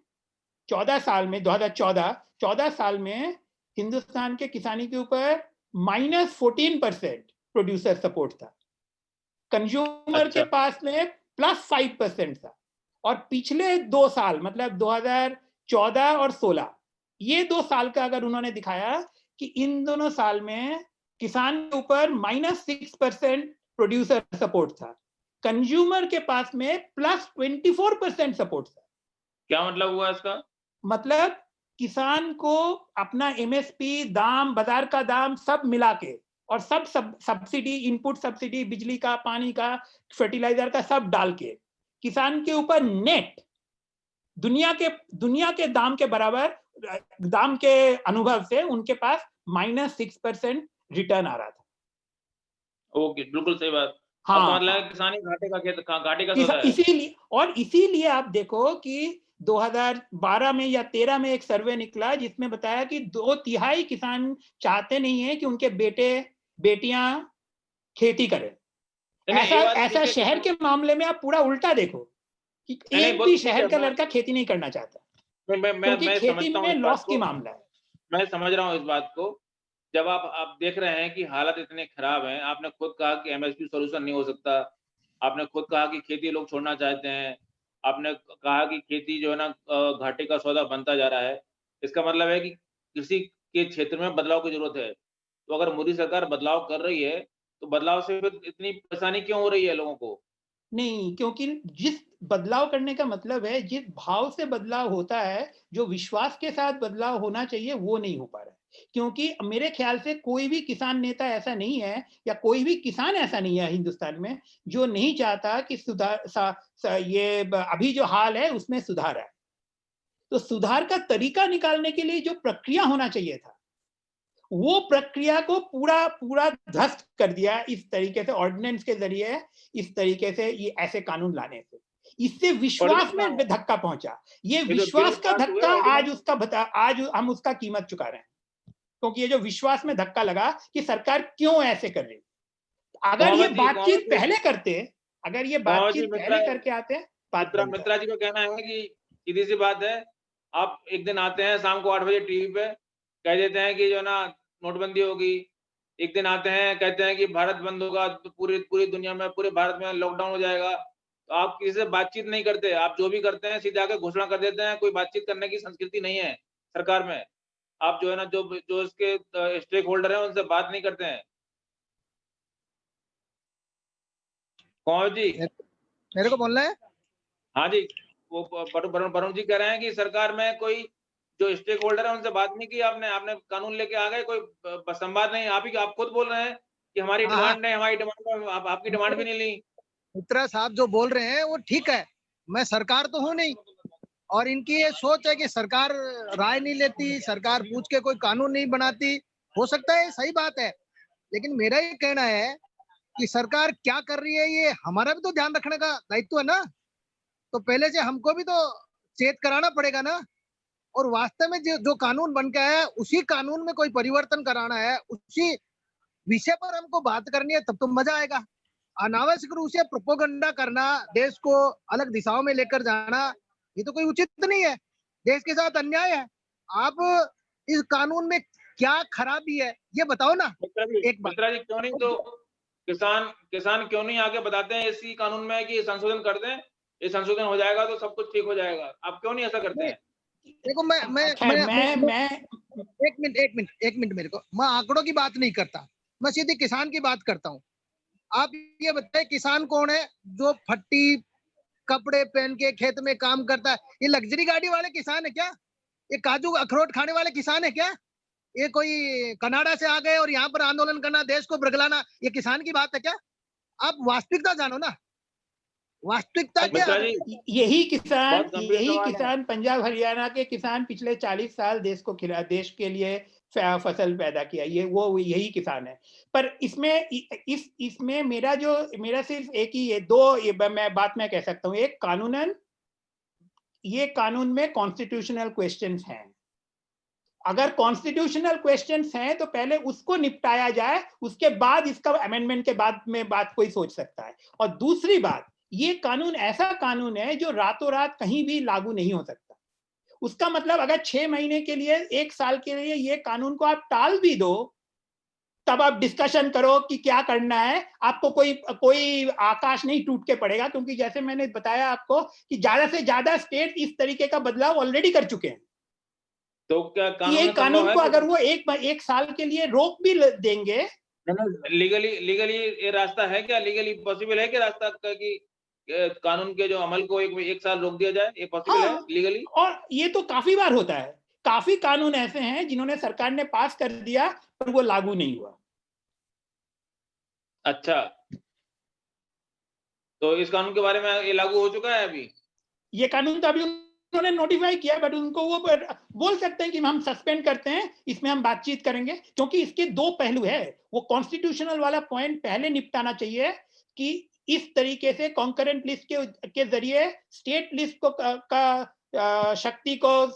14 साल में 14 साल में हिंदुस्तान के किसानी के ऊपर -14% प्रोड्यूसर सपोर्ट था, कंज्यूमर के पास में +5% था। और पिछले 2 साल, मतलब 2014 और 16, ये 2 साल का अगर उन्होंने दिखाया कि इन दोनों साल में किसान के ऊपर -6% प्रोड्यूसर सपोर्ट था, कंज्यूमर के पास में +24% सपोर्ट था। क्या मतलब हुआ इसका? मतलब किसान को अपना MSP दाम, बाजार का दाम सब मिला के, और सब सब्सिडी, इनपुट सब्सिडी, बिजली का, पानी का, फर्टिलाइजर का, सब डाल के किसान के ऊपर नेट दुनिया के दाम के बराबर दाम के अनुभव से उनके पास -6% रिटर्न आ रहा था। ओके, बिल्कुल सही बात। हाँ, तो मतलब किसानी घाटे का सौदा है। इसीलिए आप देखो कि 2012 में या 13 में एक सर्वे निकला जिसमें बताया कि 2/3 किसान चाहते नहीं है कि उनके बेटियां खेती करें। ऐसा शहर के मामले में आप पूरा उल्टा देखो कि एक भी शहर का लड़का खेती नहीं करना चाहता, क्योंकि खेती में लॉस की मामला है। मैं समझ रहा हूँ इस बात को। जब आप देख रहे हैं कि हालत इतने खराब हैं, आपने खुद कहा कि MSP सॉल्यूशन नहीं हो सकता, आपने खुद कहा कि खेती लोग छोड़ना चाहते हैं, आपने कहा कि खेती जो है ना घाटे का सौदा बनता जा रहा है। इसका मतलब है कि किसी के क्षेत्र में बदलाव की जरूरत है। तो अगर मोदी सरकार बदलाव कर रही है, तो बदलाव से फिर इतनी परेशानी क्यों हो रही है लोगों को? नहीं, क्योंकि जिस बदलाव करने का मतलब है, जिस भाव से बदलाव होता है, जो विश्वास के साथ बदलाव होना चाहिए, वो नहीं हो पा रहा है। क्योंकि मेरे ख्याल से कोई भी किसान नेता ऐसा नहीं है, या कोई भी किसान ऐसा नहीं है हिंदुस्तान में जो नहीं चाहता कि ये अभी जो हाल है उसमें सुधार आए। तो सुधार का तरीका निकालने के लिए जो प्रक्रिया होना चाहिए था, वो प्रक्रिया को पूरा ध्वस्त कर दिया इस तरीके से, ऑर्डिनेंस के जरिए, इस तरीके से, ये ऐसे कानून लाने से। इससे विश्वास में धक्का पहुंचा। ये विश्वास का धक्का आज हम उसका कीमत चुका रहे हैं, क्योंकि ये जो विश्वास में धक्का लगा कि सरकार क्यों ऐसे कर रही। अगर ये बातचीत पहले करते, अगर ये बातचीत पहले करके आते, मित्रा जी का कहना है कि सीधी सी बात है, आप एक दिन आते हैं शाम को 8 बजे टीवी पे, कह देते हैं कि जो ना नोटबंदी होगी, एक दिन आते हैं कहते हैं कि भारत बंद होगा, तो पूरी दुनिया में, पूरे भारत में लॉकडाउन हो जाएगा। तो आप किसी से बातचीत नहीं करते, आप जो भी करते हैं सीधे आके घोषणा कर देते हैं। कोई बातचीत करने की संस्कृति नहीं है सरकार में। आप जो है ना, जो इसके स्टेक होल्डर है उनसे बात नहीं करते हैं। कौन जी? मेरे को बोलना है? हाँ जी, वो वरुण जी कह रहे हैं कि सरकार में कोई जो स्टेक होल्डर है उनसे बात नहीं की आपने कानून लेके आ गए, कोई संवाद नहीं। आप खुद बोल रहे हैं कि हमारी डिमांड है, हमारी डिमांड, आपकी डिमांड भी नहीं ली। मित्रा साहब जो बोल रहे हैं वो ठीक है, मैं सरकार तो हूँ नहीं, और इनकी ये सोच है कि सरकार राय नहीं लेती, सरकार पूछ के कोई कानून नहीं बनाती। हो सकता है सही बात है, लेकिन मेरा ये कहना है कि सरकार क्या कर रही है ये हमारा भी तो ध्यान रखने का दायित्व है ना। तो पहले से हमको भी तो चेत कराना पड़ेगा ना, और वास्तव में जो कानून बन के आया है उसी कानून में कोई परिवर्तन कराना है, उसी विषय पर हमको बात करनी है, तब तो मजा आएगा। अनावश्यक रूप से प्रोपोगंडा करना, देश को अलग दिशाओं में लेकर जाना, ये तो कोई उचित नहीं है। देश के साथ अन्याय है। आप इस कानून में क्या खराबी है ये बताओ ना। एक बात मित्रा जी, क्यों नहीं तो किसान क्यों नहीं आके बताते हैं इसी कानून में कि संशोधन कर दें, ये संशोधन हो जाएगा तो सब कुछ ठीक हो जाएगा। आप क्यों नहीं ऐसा करते हैं? देखो मैं एक मिनट मेरे को, मैं आंकड़ों की बात नहीं करता, मैं सीधे किसान की बात करता हूँ। आप ये बताएं किसान कौन है जो फट्टी कपड़े पहन के खेत में काम करता है। ये लग्जरी गाड़ी वाले किसान है क्या? ये काजू अखरोट खाने वाले किसान है क्या? ये कोई कनाडा से आ गए और यहाँ पर आंदोलन करना, देश को बरगलाना, ये किसान की बात है क्या? आप वास्तविकता जानो ना, वास्तविकता क्या मित्रा है? जी, यही बहुत गंभीर सवाल है। किसान पंजाब हरियाणा के किसान पिछले 40 साल देश के लिए फसल पैदा किया, ये वो यही किसान है। पर इसमें इसमें मेरा सिर्फ एक ही है, मैं कह सकता हूँ, एक कानूनन, ये कानून में कॉन्स्टिट्यूशनल क्वेश्चंस हैं। अगर कॉन्स्टिट्यूशनल क्वेश्चंस हैं तो पहले उसको निपटाया जाए, उसके बाद इसका अमेंडमेंट के बाद में बात कोई सोच सकता है। और दूसरी बात, ये कानून ऐसा कानून है जो रातों रात कहीं भी लागू नहीं हो सकता। उसका मतलब अगर 6 महीने के लिए, 1 साल के लिए ये कानून को आप टाल भी दो, तब आप डिस्कशन करो कि क्या करना है, आपको कोई आकाश नहीं टूट के पड़ेगा, क्योंकि जैसे मैंने बताया आपको कि ज्यादा से ज्यादा स्टेट इस तरीके का बदलाव ऑलरेडी कर चुके हैं। तो क्या ये कानून कानून है को अगर वो एक साल के लिए रोक भी देंगे, लीगली ये रास्ता है क्या? लीगली पॉसिबल है कि रास्ता कि कानून के जो अमल को एक साल रोक दिया जाए? ये पॉसिबल है हाँ, लीगली? और ये तो काफी बार होता है। काफी कानून ऐसे हैं जिन्होंने सरकार ने पास कर दिया पर वो लागू नहीं हुआ। अच्छा, तो इस कानून के बारे में ये लागू हो चुका है अभी? ये कानून तो अभी उन्होंने नोटिफाई किया, बट उनको वो बोल सकते हैं कि हम सस्पेंड करते हैं, इसमें हम बातचीत करेंगे, क्योंकि इसके 2 पहलू है। वो कॉन्स्टिट्यूशनल वाला पॉइंट पहले निपटाना चाहिए कि इस तरीके से कॉन्करेंट लिस्ट के जरिए स्टेट लिस्ट को का शक्ति को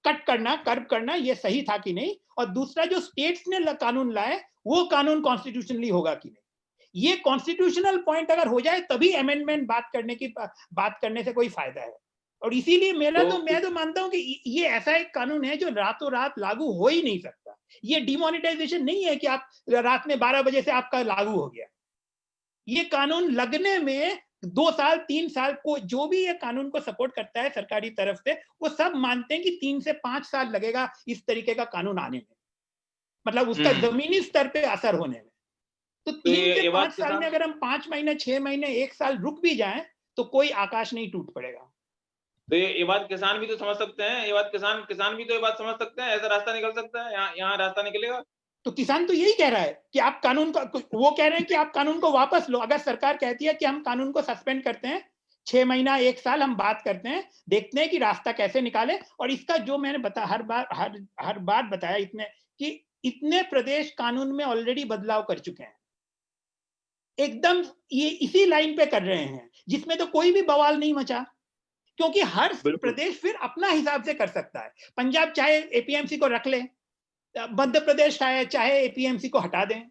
कट करना, कर्व करना, ये सही था कि नहीं। और दूसरा, जो स्टेट्स ने कानून लाए वो कानून कॉन्स्टिट्यूशनली होगा कि नहीं। ये कॉन्स्टिट्यूशनल पॉइंट अगर हो जाए तभी अमेंडमेंट बात करने से कोई फायदा है। और इसीलिए मैं तो मानता हूं कि ये ऐसा एक कानून है जो रातों रात लागू हो ही नहीं सकता। ये डिमोनेटाइजेशन नहीं है कि आप रात में 12 बजे से आपका लागू हो गया। ये कानून लगने में 2 साल 3 साल को, जो भी ये कानून को सपोर्ट करता है सरकारी तरफ से, वो सब मानते हैं कि 3 से 5 साल लगेगा इस तरीके का कानून आने में, मतलब उसका जमीनी स्तर पे असर होने में। तो 3 से 5 साल में अगर हम 5 महीने, 6 महीने, 1 साल रुक भी जाएं तो कोई आकाश नहीं टूट पड़ेगा। तो ये बात किसान भी तो समझ सकते हैं, ये बात किसान भी तो ये बात समझ सकते हैं, ऐसा रास्ता निकल सकता है, यहाँ रास्ता निकलेगा। तो किसान तो यही कह रहा है कि आप कानून को, वो कह रहे हैं कि आप कानून को वापस लो। अगर सरकार कहती है कि हम कानून को सस्पेंड करते हैं, 6 महीना 1 साल हम बात करते हैं, देखते हैं कि रास्ता कैसे निकाले। और इसका जो मैंने हर बार बताया इतने प्रदेश कानून में ऑलरेडी बदलाव कर चुके हैं, एकदम ये इसी लाइन पे कर रहे हैं, जिसमें तो कोई भी बवाल नहीं मचा, क्योंकि हर प्रदेश फिर अपना हिसाब से कर सकता है। पंजाब चाहे एपीएमसी को रख ले, मध्य प्रदेश चाहे एपीएमसी को हटा दें,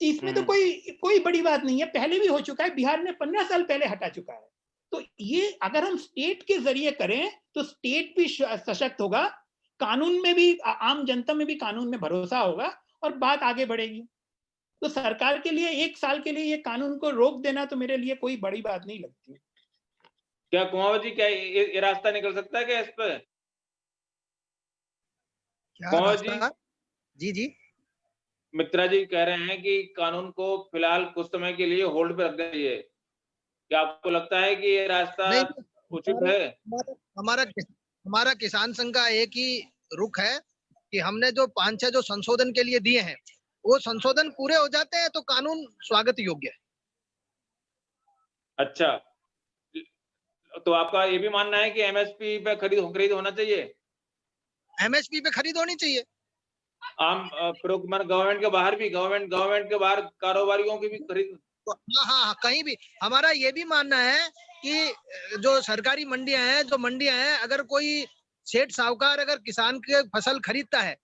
इसमें तो कोई बड़ी बात नहीं है। पहले भी हो चुका है, बिहार ने 15 साल पहले हटा चुका है। तो ये अगर हम स्टेट के जरिए करें तो स्टेट भी सशक्त होगा, कानून में भी, आम जनता में भी कानून में भरोसा होगा और बात आगे बढ़ेगी। तो सरकार के लिए 1 साल के लिए ये कानून को रोक देना तो मेरे लिए कोई बड़ी बात नहीं लगती। क्या कुमावत जी, क्या ये रास्ता निकल सकता है क्या इस पे? क्या रास्ता? जी जी, मित्रा जी कह रहे हैं कि कानून को फिलहाल कुछ समय के लिए होल्ड पे रख दीजिए। क्या आपको लगता है कि ये रास्ता उचित है? हमारा किसान संघ का एक ही रुख है कि हमने जो 5-6 जो संशोधन के लिए दिए हैं, वो संशोधन पूरे हो जाते हैं तो कानून स्वागत योग्य है। अच्छा, तो आपका ये भी मानना है कि एमएसपी पे खरीद होना चाहिए? एमएसपी पे खरीद होनी चाहिए। आम गवर्नमेंट के बाहर कारोबारियों की भी खरीद। हाँ हाँ, कहीं भी। हमारा ये भी मानना है कि जो सरकारी मंडियां हैं, अगर कोई सेठ साहूकार अगर किसान की फसल खरीदता है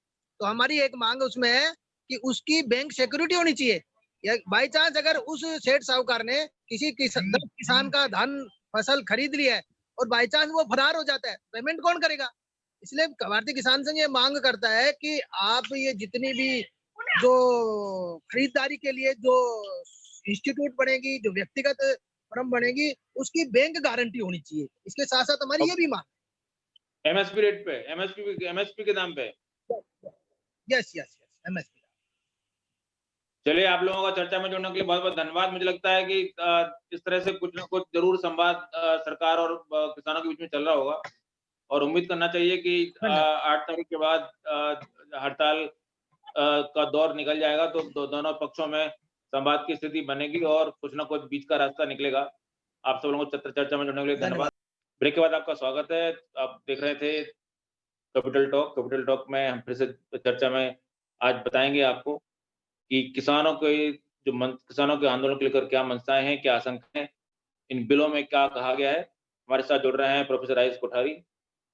तो हमारी एक मांग उसमें है कि उसकी बैंक सिक्योरिटी होनी चाहिए। या बाई चांस अगर उस सेठ साहूकार ने किसी किसान का धान फसल खरीद लिया है और बाई चांस वो फरार हो जाता है, पेमेंट कौन करेगा? इसलिए भारतीय किसान संघ ये मांग करता है कि आप ये जितनी भी जो खरीदारी के लिए जो इंस्टीट्यूट बनेगी, जो व्यक्तिगत फर्म बनेगी, उसकी बैंक गारंटी होनी चाहिए। इसके साथ साथ हमारी ये भी मांग एमएसपी रेट पे, एमएसपी के दाम पे। Yes yes yes, MSP. चलिए, आप लोगों का चर्चा में जुड़ने के लिए बहुत-बहुत धन्यवाद। मुझे लगता है कि इस तरह से कुछ न कुछ ज़रूर संवाद सरकार और किसानों के बीच में चल रहा होगा और उम्मीद करना चाहिए कि धन्यवाद। 8 तारीख के बाद हड़ताल का दौर निकल जाएगा तो दोनों पक्षों में संवाद की स्थिति बनेगी और कुछ न कुछ बीच का रास्ता निकलेगा। आप सब लोगों को चर्चा में जुड़ने के लिए धन्यवाद। ब्रेक के बाद आपका स्वागत है। आप देख रहे थे कैपिटल टॉक। कैपिटल टॉक में हम फिर से चर्चा में आज बताएँगे आपको कि किसानों के आंदोलन को लेकर क्या मंशाएँ हैं, क्या आशंकाएँ हैं, इन बिलों में क्या कहा गया है। हमारे साथ जुड़ रहे हैं प्रोफेसर आयुष कोठारी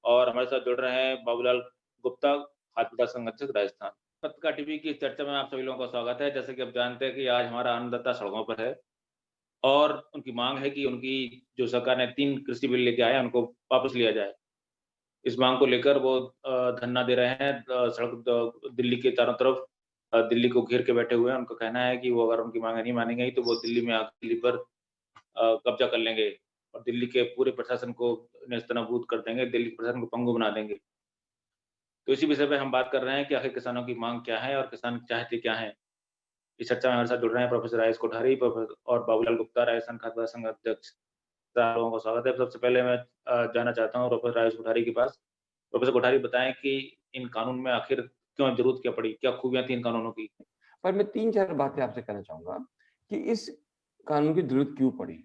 और हमारे साथ जुड़ रहे हैं बाबूलाल गुप्ता, खाद्य विकास संघ अध्यक्ष राजस्थान। पत्रिका टीवी की चर्चा में आप सभी लोगों का स्वागत है। जैसे कि आप जानते हैं कि आज हमारा अन्नदाता सड़कों पर है और उनकी मांग है कि उनकी जो सरकार ने 3 कृषि बिल लेके आए हैं, उनको वापस लिया जाए। इस मांग को लेकर वो धरना दे रहे हैं सड़क दिल्ली के चारों तरफ दिल्ली को घेर के बैठे हुए हैं। उनका कहना है कि वो अगर उनकी मांगें नहीं मानी गई तो वो दिल्ली में आकर दिल्ली पर कब्जा कर लेंगे और दिल्ली के पूरे प्रशासन को नेस्तनाबूद कर देंगे, दिल्ली के प्रशासन को पंगु बना देंगे। तो इसी विषय पे हम बात कर रहे हैं कि आखिर किसानों की मांग क्या है और किसान चाहते क्या हैं। इस चर्चा में हमारे साथ जुड़ रहे हैं प्रोफेसर आयुष कोठारी और बाबूलाल गुप्ता, राजस्थान खाद्य विकास संघ अध्यक्ष। आप लोगों का स्वागत है। सबसे पहले मैं जानना चाहता हूँ प्रोफेसर आयुष कोठारी के पास। प्रोफेसर कोठारी बताएं कि इन कानून में आखिर क्यों जरूरत क्या पड़ी, क्या खूबियां थी इन कानूनों की? पर मैं 3-4 बातें आपसे कहना चाहूंगा कि इस कानून की जरूरत क्यों पड़ी।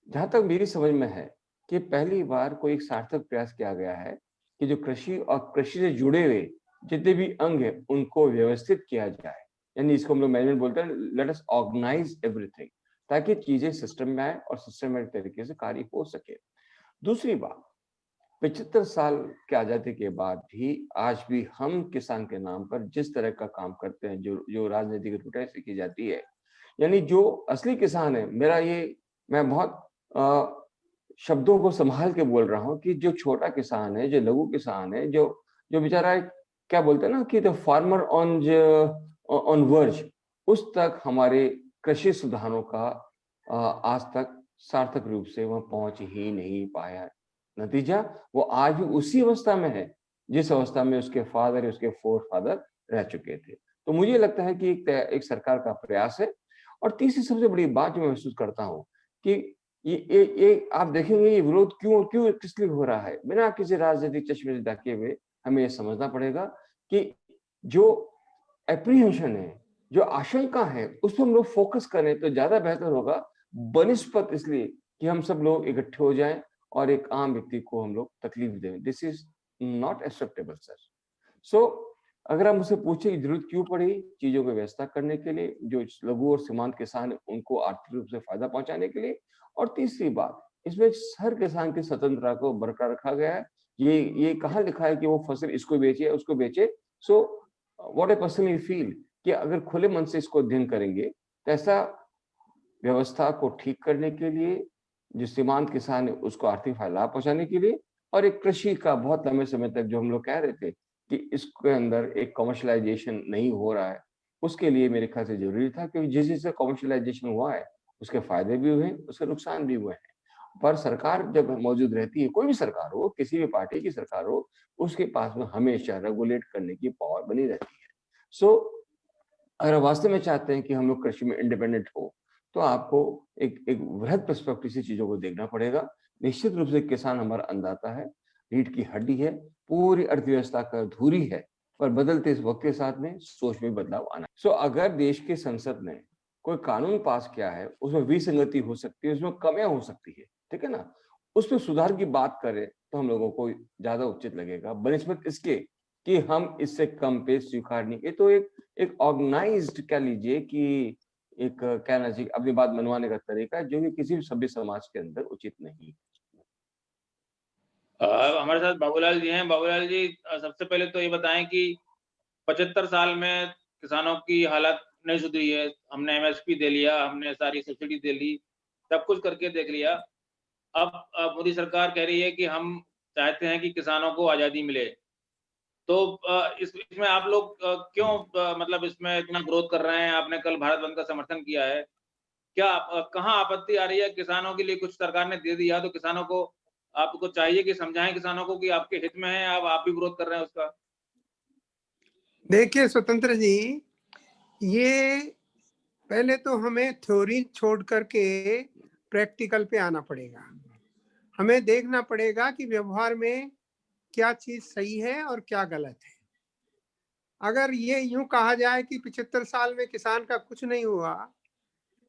जहां तक मेरी समझ में है कि पहली बार कोई एक सार्थक प्रयास किया गया है कि जो कृषि और कृषि से जुड़े हुए जितने भी अंग है उनको व्यवस्थित किया जाए, यानी इसको हम लोग मैनेजमेंट बोलते हैं, लेट अस ऑर्गेनाइज एवरीथिंग, ताकि चीजें सिस्टम में आए और सिस्टमेटिक तरीके से कार्य हो सके। दूसरी बात, 75 साल के आजादी के बाद भी आज भी हम किसान के नाम पर जिस तरह का काम करते हैं, जो राजनीतिक रुटाई से की जाती है, यानी जो असली किसान है, मैं बहुत शब्दों को संभाल के बोल रहा हूँ कि जो छोटा किसान है, जो लघु किसान है, जो जो बेचारा क्या बोलते हैं ना कि द फार्मर ऑन वर्ज, उस तक हमारे कृषि सुधारों का आज तक सार्थक रूप से वह पहुंच ही नहीं पाया। नतीजा, वो आज भी उसी अवस्था में है जिस अवस्था में उसके फादर या उसके फोर फादर रह चुके थे। तो मुझे लगता है कि एक सरकार का प्रयास है। और तीसरी सबसे बड़ी बात जो मैं महसूस करता हूँ कि ये आप देखेंगे ये विरोध क्यों क्यों किस लिए हो रहा है, बिना किसी राजनीतिक चश्मे से ढके हुए हमें ये समझना पड़ेगा कि जो एप्रीहेंशन है, जो आशंका है, उस पर हम लोग फोकस करें तो ज्यादा बेहतर होगा, बनिस्पत इसलिए कि हम सब लोग इकट्ठे हो जाएं और एक आम व्यक्ति को हम लोग तकलीफ दें। This is not acceptable sir. So अगर आप मुझसे पूछे जरूरत क्यों पड़ी चीजों की व्यवस्था करने के लिए, जो लघु और सीमांत किसान उनको आर्थिक रूप से फायदा पहुंचाने के लिए, और तीसरी बात, इसमें हर किसान की स्वतंत्रता को बरकरार रखा गया है। ये कहाँ लिखा है कि वो फसल इसको बेचे उसको बेचे। So what I personally feel कि अगर खुले मन से इसको अध्ययन करेंगे तो ऐसा व्यवस्था को ठीक करने के लिए, जो सीमांत किसान है उसको आर्थिक फायदा पहुंचाने के लिए, और एक कृषि का बहुत लंबे समय तक जो हम लोग कह रहे थे कि इसके अंदर एक कमर्शलाइजेशन नहीं हो रहा है, उसके लिए मेरे ख्याल से जरूरी था, क्योंकि जिस जिससे कमर्शलाइजेशन हुआ है उसके फायदे भी हुए, उसके नुकसान भी हुए हैं। पर सरकार जब मौजूद रहती है, कोई भी सरकार हो, किसी भी पार्टी की सरकार हो, उसके पास में हमेशा रेगुलेट करने की पावर बनी रहती है। सो अगर वास्तव में चाहते हैं कि हम लोग कृषि में इंडिपेंडेंट हो, तो आपको एक वृहद पर्सपेक्टिव से चीजों को देखना पड़ेगा। निश्चित रूप से किसान हमारा अन्नदाता है, रीढ़ की हड्डी है, पूरी अर्थव्यवस्था का धुरी है, पर बदलते इस वक्त के साथ में सोच में बदलाव आना। सो अगर देश की संसद ने कोई कानून पास किया है, उसमें विसंगति हो सकती है, उसमें कमियां हो सकती है, ठीक है ना, उस पर सुधार की बात करें तो हम लोगों को ज्यादा उचित लगेगा, बनिस्बत इसके कि हम इससे कम पे स्वीकार नहीं। ये तो एक ऑर्गेनाइज्ड कह लीजिए कि एक कहना चाहिए अपनी बात मनवाने का तरीका, जो कि किसी भी सभ्य समाज के अंदर उचित नहीं। हमारे साथ बाबूलाल जी हैं। बाबूलाल जी, सबसे पहले तो ये बताएं कि 75 साल में किसानों की हालत नहीं सुधरी है। हमने एमएसपी दे लिया, हमने सारी सब्सिडी दे ली, सब कुछ करके देख लिया। अब मोदी सरकार कह रही है कि हम चाहते हैं कि किसानों को आजादी मिले। तो इसमें आप लोग क्यों मतलब इसमें इतना विरोध कर रहे हैं? आपने कल भारत बंद का समर्थन किया है। क्या कहाँ आपत्ति आ रही है? किसानों के लिए कुछ सरकार ने दे दिया तो किसानों को आपको चाहिए कि समझाएं किसानों को कि आपके हित में है, अब आप भी विरोध कर रहे हैं उसका। देखिए स्वतंत्र जी, ये पहले तो हमें थ्योरी छोड़ करके प्रैक्टिकल पे आना पड़ेगा। हमें देखना पड़ेगा कि व्यवहार में क्या चीज सही है और क्या गलत है। अगर ये यूं कहा जाए कि 75 साल में किसान का कुछ नहीं हुआ,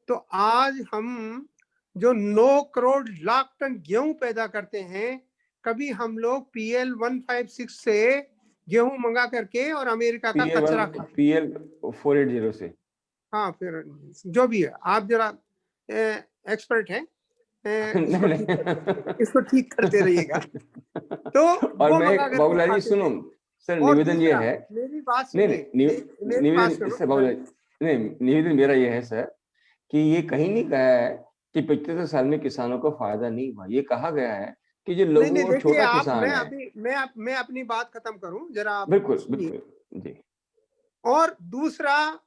तो आज हम जो 9 करोड़ लाख टन गेहूं पैदा करते हैं, कभी हम लोग PL 156 से गेहूं मंगा करके और अमेरिका का कचरा PL 480 से, हाँ फिर जो भी है, आप जरा एक्सपर्ट हैं, इसको ठीक करते रहिएगा। तो और मैं बाबूलाल जी सुनो सर, निवेदन ये है, मेरी बात सुनिए, निवेदन मेरा ये है सर कि ये कहीं नहीं कहा है कि 75 साल में किसानों को फायदा नहीं हुआ। ये कहा गया है कि जो लघु और छोटा किसान है। मैं अपनी बात खत्म करूं जरा आप। बिल्कुल बिल्कुल जी। और दूसरा,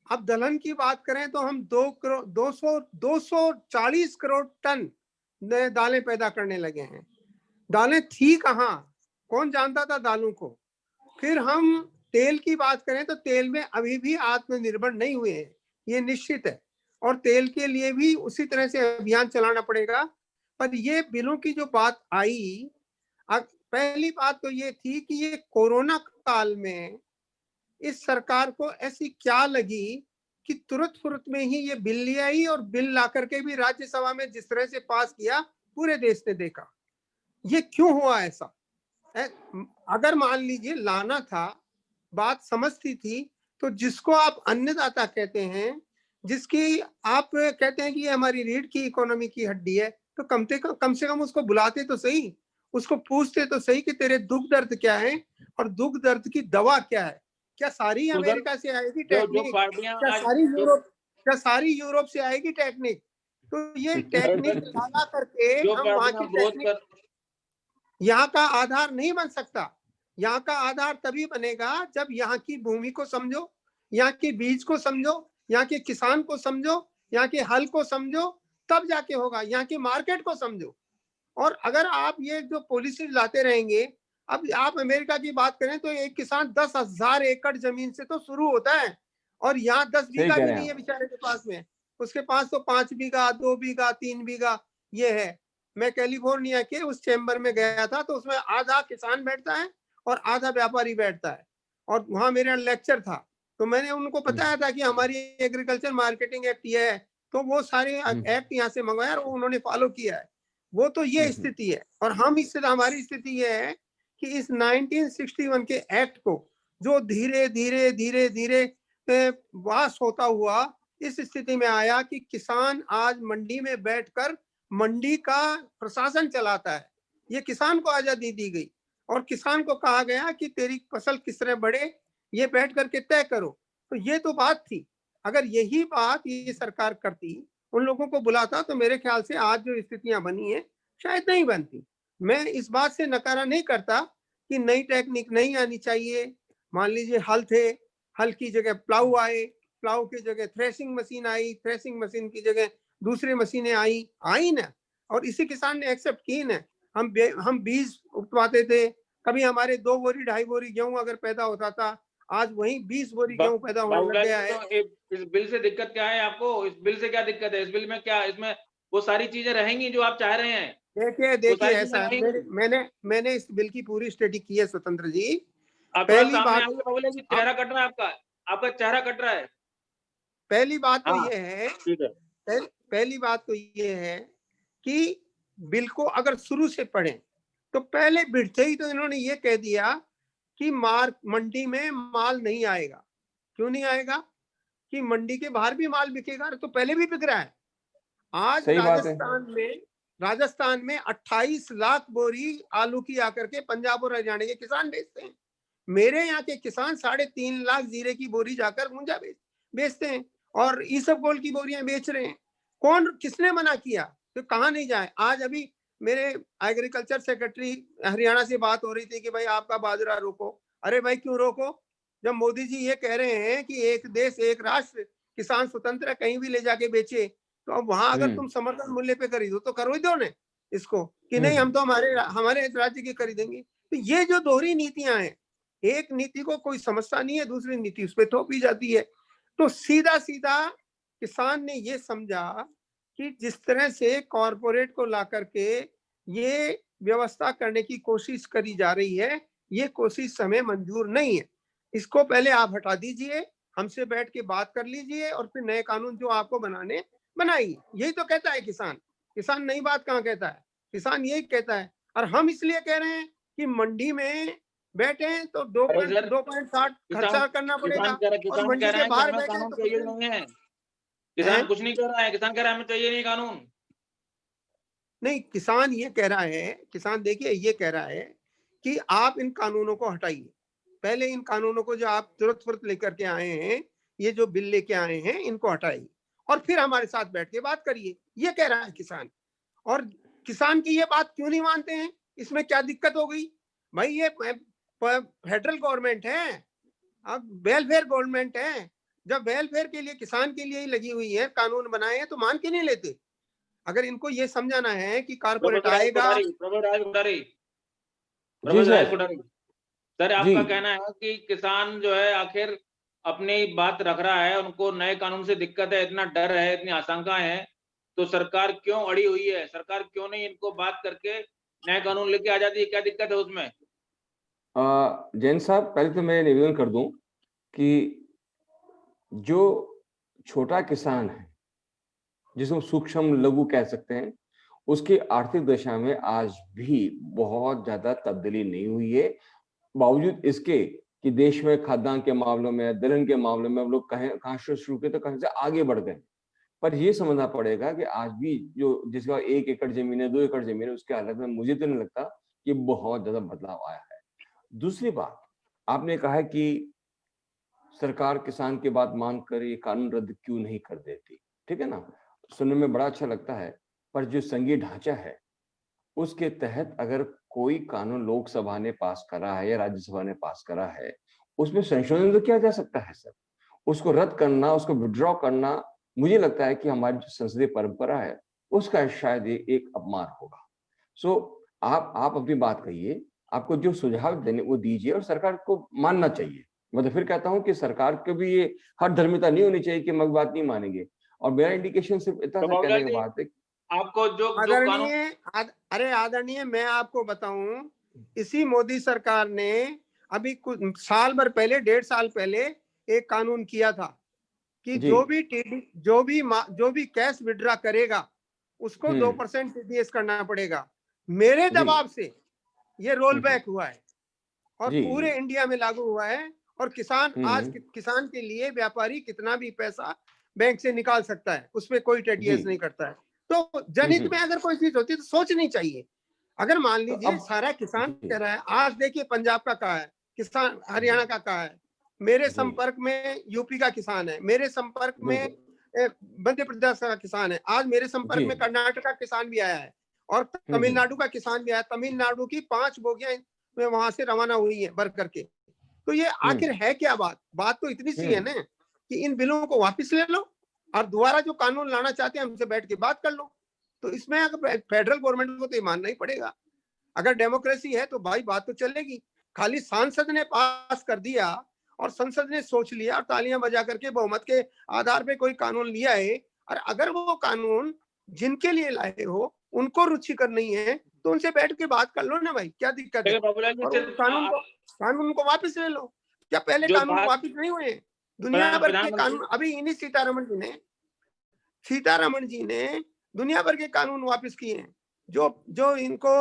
अब दलहन की बात करें तो हम 240 करोड़ टन दालें पैदा करने लगे हैं। दालें थी कहाँ, कौन जानता था दालों को। फिर हम तेल की बात करें तो तेल में अभी भी आत्मनिर्भर नहीं हुए हैं, ये निश्चित है। और तेल के लिए भी उसी तरह से अभियान चलाना पड़ेगा। पर ये बिलों की जो बात आई, पहली बात तो ये थी कि ये कोरोना काल में इस सरकार को ऐसी क्या लगी कि तुरंत में ही ये बिल ले आई, और बिल ला करके भी राज्यसभा में जिस तरह से पास किया, पूरे देश ने देखा। ये क्यों हुआ ऐसा? अगर मान लीजिए लाना था, बात समझती थी, तो जिसको आप अन्नदाता कहते हैं, जिसकी आप कहते हैं कि ये हमारी रीढ़ की इकोनॉमी की हड्डी है, तो कम से कम उसको बुलाते तो सही, उसको पूछते तो सही कि तेरे दुख दर्द क्या है और दुख दर्द की दवा क्या है। क्या सारी अमेरिका से आएगी टेक्निक? क्या सारी यूरोप से आएगी टेक्निक? तो ये टेक्निक ला करके हम वहां की टेक्निक, यहाँ का आधार नहीं बन सकता। यहाँ का आधार तभी बनेगा जब यहाँ की भूमि को समझो, यहाँ के बीज को समझो, यहाँ के किसान को समझो, यहाँ के हल को समझो, तब जाके होगा। यहाँ की मार्केट को समझो। और अगर आप ये जो पॉलिसी लाते रहेंगे, अब आप अमेरिका की बात करें तो एक किसान 10,000 एकड़ जमीन से तो शुरू होता है, और यहाँ 10 बीघा भी नहीं है बेचारे के पास में। उसके पास तो 5 बीघा, 2 बीघा, 3 बीघा ये है। मैं कैलिफोर्निया के उस चैम्बर में गया था, तो उसमें आधा किसान बैठता है और आधा व्यापारी बैठता है, और वहां मेरा लेक्चर था। तो मैंने उनको बताया था कि हमारी एग्रीकल्चर मार्केटिंग एक्ट ये है, तो वो सारे एक्ट यहाँ से मंगवाया और उन्होंने फॉलो किया है। वो तो ये स्थिति है। और हम इससे, हमारी स्थिति ये है कि इस 1961 के एक्ट को जो धीरे धीरे धीरे धीरे वास होता हुआ इस स्थिति में आया कि किसान आज मंडी में बैठकर मंडी का प्रशासन चलाता है। ये किसान को आजादी दी गई और किसान को कहा गया कि तेरी फसल किस तरह बढ़े, ये बैठ करके तय करो। तो ये तो बात थी। अगर यही बात ये सरकार करती, उन लोगों को बुलाता, तो मेरे ख्याल से आज जो स्थितियां बनी है शायद नहीं बनती। मैं इस बात से नकारा नहीं करता कि नई टेक्निक नहीं आनी चाहिए। मान लीजिए हल थे, हल की जगह प्लाऊ आए, प्लाऊ की जगह थ्रेसिंग मशीन आई, थ्रेसिंग मशीन की जगह दूसरी मशीनें आई ना, और इसी किसान ने एक्सेप्ट की ना। हम बीज उगवाते थे, कभी हमारे 2 बोरी 2.5 बोरी गेहूं अगर पैदा होता था, आज वही 20 बोरी गेहूं पैदा होने लग गया है। तो इस बिल से दिक्कत क्या है आपको? इस बिल से क्या दिक्कत है? इस बिल में क्या, इसमें वो सारी चीजें रहेंगी जो आप चाह रहे हैं? देखिए ऐसा, मैंने इस बिल की पूरी स्टडी की है स्वतंत्र जी। पहली बात, चेहरा कट रहा है आपका चेहरा कट रहा है। पहली बात तो ये है, पहली बात तो ये है कि बिल को अगर शुरू से पढ़ें तो पहले बिठते ही तो इन्होंने ये कह दिया कि मंडी में माल नहीं आएगा। क्यों नहीं आएगा? कि मंडी के बाहर भी माल बिकेगा, तो पहले भी बिक रहा है। आज राजस्थान में 28 लाख बोरी आलू की आकर के पंजाब और हरियाणा के किसान बेचते हैं। मेरे यहाँ के किसान 3.5 लाख जीरे की बोरी जाकर मुंजा बेचते हैं, और ईसबगोल की बोरियां बेच रहे हैं। किसने मना किया? तो कहाँ नहीं जाए। आज अभी मेरे एग्रीकल्चर सेक्रेटरी हरियाणा से बात हो रही थी कि भाई आपका बाजरा रोको। अरे भाई क्यों रोको? जब मोदी जी ये कह रहे हैं कि एक देश एक राष्ट्र, किसान स्वतंत्र है, कहीं भी ले जाके बेचे, तो अब वहां अगर तुम समर्थन मूल्य पे खरीदो तो करो ही दो ने इसको, कि नहीं हम तो हमारे राज्य की खरीदेंगे। तो ये जो दोहरी नीतियां हैं, एक नीति को कोई समझता नहीं है, दूसरी नीति उस पर थोपी जाती है। तो सीधा सीधा किसान ने ये समझा कि जिस तरह से कॉरपोरेट को ला करके ये व्यवस्था करने की कोशिश करी जा रही है, ये कोशिश हमें मंजूर नहीं है। इसको पहले आप हटा दीजिए, हमसे बैठ के बात कर लीजिए और फिर नए कानून जो आपको बनाने बनाइए। यही तो कहता है किसान। किसान नई बात कहाँ कहता है, किसान यही कहता है। और हम इसलिए कह रहे हैं कि मंडी में बैठे तो 2.60 खर्चा करना पड़ेगा, और मंडी के बाहर बैठे तो चाहिए नहीं है। किसान कुछ नहीं कर रहा है, किसान कह रहा है हमें चाहिए नहीं कानून। नहीं, किसान ये कह रहा है, किसान देखिए ये कह रहा है कि आप इन कानूनों को हटाइए। पहले इन कानूनों को जो आप तुरंत लेकर के आए हैं, ये जो बिल लेके आए हैं, इनको हटाइए और फिर हमारे साथ बैठ के बात करिए, ये कह रहा है किसान। और किसान की ये बात क्यों नहीं मानते हैं, इसमें क्या दिक्कत हो गई भाई? ये फेडरल गवर्नमेंट है, अब वेलफेयर गवर्नमेंट है। जब वेलफेयर के लिए, किसान के लिए ही लगी हुई है, कानून बनाए हैं, तो मान के नहीं लेते? अगर इनको ये समझाना है कि कारपोरेट आएगा। सर आपका कहना है कि किसान जो है आखिर अपनी बात रख रहा है, उनको नए कानून से दिक्कत है, इतना डर है, इतनी आशंका है, तो सरकार क्यों अड़ी हुई है? सरकार क्यों नहीं इनको बात करके नए कानून लेके आ जाती है? क्या दिक्कत है उसमें? जैन साहब, पहले तो मैं निवेदन कर दूं कि जो छोटा किसान है, जिसको सूक्ष्म लघु कह सकते हैं, उसकी आर्थिक दशा में आज भी बहुत ज्यादा तब्दीली नहीं हुई है, बावजूद इसके कि देश में खाद्यान्न के मामलों में, दलहन के मामलों में हम लोग कहाँ से शुरू किए तो कहीं से आगे बढ़ गए। पर यह समझना पड़ेगा कि आज भी जो जिसका 1 एकड़ जमीन है, 2 एकड़ जमीन है, उसके हालत में मुझे तो नहीं लगता कि बहुत ज्यादा बदलाव आया है। दूसरी बात, आपने कहा है कि सरकार किसान की बात मानकर ये कानून रद्द क्यों नहीं कर देती, ठीक है ना, सुनने में बड़ा अच्छा लगता है। पर जो संघीय ढांचा है, उसके तहत अगर कोई कानून लोकसभा ने पास करा है या राज्यसभा ने पास करा है, उसमें संशोधन तो किया जा सकता है सर। उसको रद्द करना, उसको विड्रॉ करना, मुझे लगता है कि हमारी जो संसदीय परंपरा है उसका शायद ये एक अपमान होगा। सो आप अपनी बात कहिए, आपको जो सुझाव देने वो दीजिए, और सरकार को मानना चाहिए। मैं तो फिर कहता हूँ कि सरकार को भी ये हर धर्मिता नहीं होनी चाहिए कि मैं बात नहीं मानेंगे। और मेरा इंडिकेशन सिर्फ इतना सा कहने की बात है, आपको जो आदरणीय अरे आदरणीय, मैं आपको बताऊं, इसी मोदी सरकार ने अभी कुछ साल भर पहले, 1.5 साल पहले एक कानून किया था कि जो भी कैश विड्रॉ करेगा उसको 2% टीडीएस करना पड़ेगा। मेरे दबाव से ये रोल बैक हुआ है और पूरे इंडिया में लागू हुआ है। और किसान आज किसान के लिए व्यापारी कितना भी पैसा बैंक से निकाल सकता है, उसमें कोई टीडीएस नहीं करता है। तो जनहित में अगर कोई चीज होती है तो सोचनी चाहिए। अगर मान लीजिए सारा किसान कह रहा है, आज देखिए पंजाब का कहा है किसान, हरियाणा का कहा है, मेरे संपर्क में यूपी का किसान है, मेरे संपर्क में मध्य प्रदेश का किसान है, आज मेरे संपर्क में कर्नाटक का किसान भी आया है और तमिलनाडु का किसान भी आया। तमिलनाडु की 5 बोगियां वहां से रवाना हुई है भर करके। तो ये आखिर है क्या बात तो इतनी सी है ना कि इन बिलों को वापस ले लो और दोबारा जो कानून लाना चाहते हैं हमसे बैठ के बात कर लो। तो इसमें अगर फेडरल गवर्नमेंट को तो ये मानना ही पड़ेगा। अगर डेमोक्रेसी है तो भाई बात तो चलेगी। खाली सांसद ने पास कर दिया और संसद ने सोच लिया और तालियां बजा करके बहुमत के आधार पे कोई कानून लिया है, और अगर वो कानून जिनके लिए लाए हो उनको रुचिकर नहीं है तो उनसे बैठ के बात कर लो ना भाई, क्या दिक्कत है? कानून को वापस ले लो। क्या पहले कानून वापस नहीं हुए? दुनिया भर के कानून, अभी इन्हीं सीतारमण जी ने दुनिया भर के कानून वापस किए हैं। जो इनको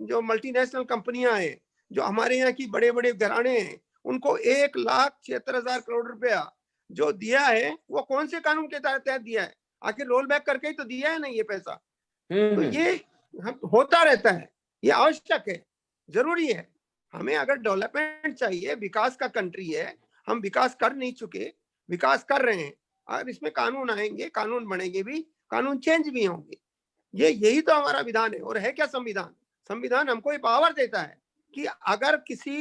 जो मल्टीनेशनल कंपनियां हैं, जो हमारे यहाँ की बड़े बड़े घराने हैं, उनको 1,76,000 करोड़ रुपया जो दिया है वो कौन से कानून के तहत दिया है? आखिर रोल बैक करके ही तो दिया है ना ये पैसा। तो ये होता रहता है, ये आवश्यक है, जरूरी है। हमें अगर डेवलपमेंट चाहिए, विकास का कंट्री है, हम विकास कर नहीं चुके, विकास कर रहे हैं। और इसमें कानून आएंगे, कानून बनेंगे भी, कानून चेंज भी होंगे। यही तो हमारा विधान है। और है क्या संविधान हमको ये पावर देता है कि अगर किसी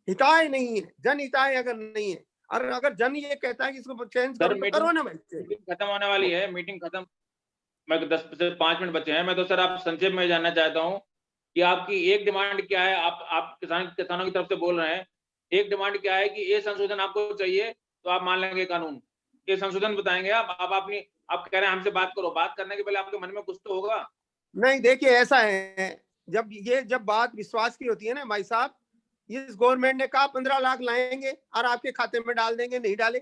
हिताय नहीं है, जन हिताय अगर नहीं है, और अगर जन ये कहता है कि इसको चेंज करो ना भाई। खत्म होने वाली है, मीटिंग खत्म, मैं 10 से 5 मिनट बचे हैं। मैं तो सर आप संक्षेप में जानना चाहता हूँ कि आपकी एक डिमांड क्या है? आप किसानों की तरफ से बोल रहे हैं, एक डिमांड क्या है कि ये संशोधन आपको चाहिए तो आप मान लेंगे कानून, ये संशोधन बताएंगे आप? आप कह रहे हैं हमसे बात करो, बात करने के पहले आपके मन में कुछ तो होगा। नहीं, देखिए ऐसा है, जब बात विश्वास की होती है ना भाई साहब, इस गवर्नमेंट ने कहा 15 लाख लाएंगे और आपके खाते में डाल देंगे, नहीं डाले।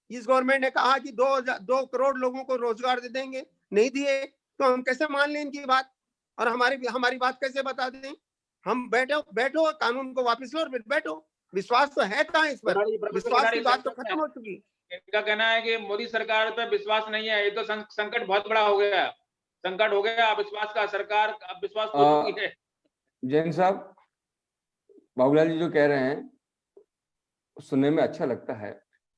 इस गवर्नमेंट ने कहा कि 2 करोड़ लोगों को रोजगार दे देंगे, नहीं दिए। तो हम कैसे मान लें इनकी बात और हमारी बात कैसे बता दें? हम बैठो कानून को वापस लो और फिर बैठो। विश्वास तो है कहाँ इस पर? विश्वास की बात तो खत्म हो चुकी। इनका कहना है कि मोदी सरकार पे विश्वास नहीं है, ये तो संकट बहुत बड़ा हो गया, संकट हो गया विश्वास का, सरकार अब विश्वास खो चुकी है। जैन साहब, बाबूलाल जी जो कह रहे हैं सुनने में अच्छा लगता है,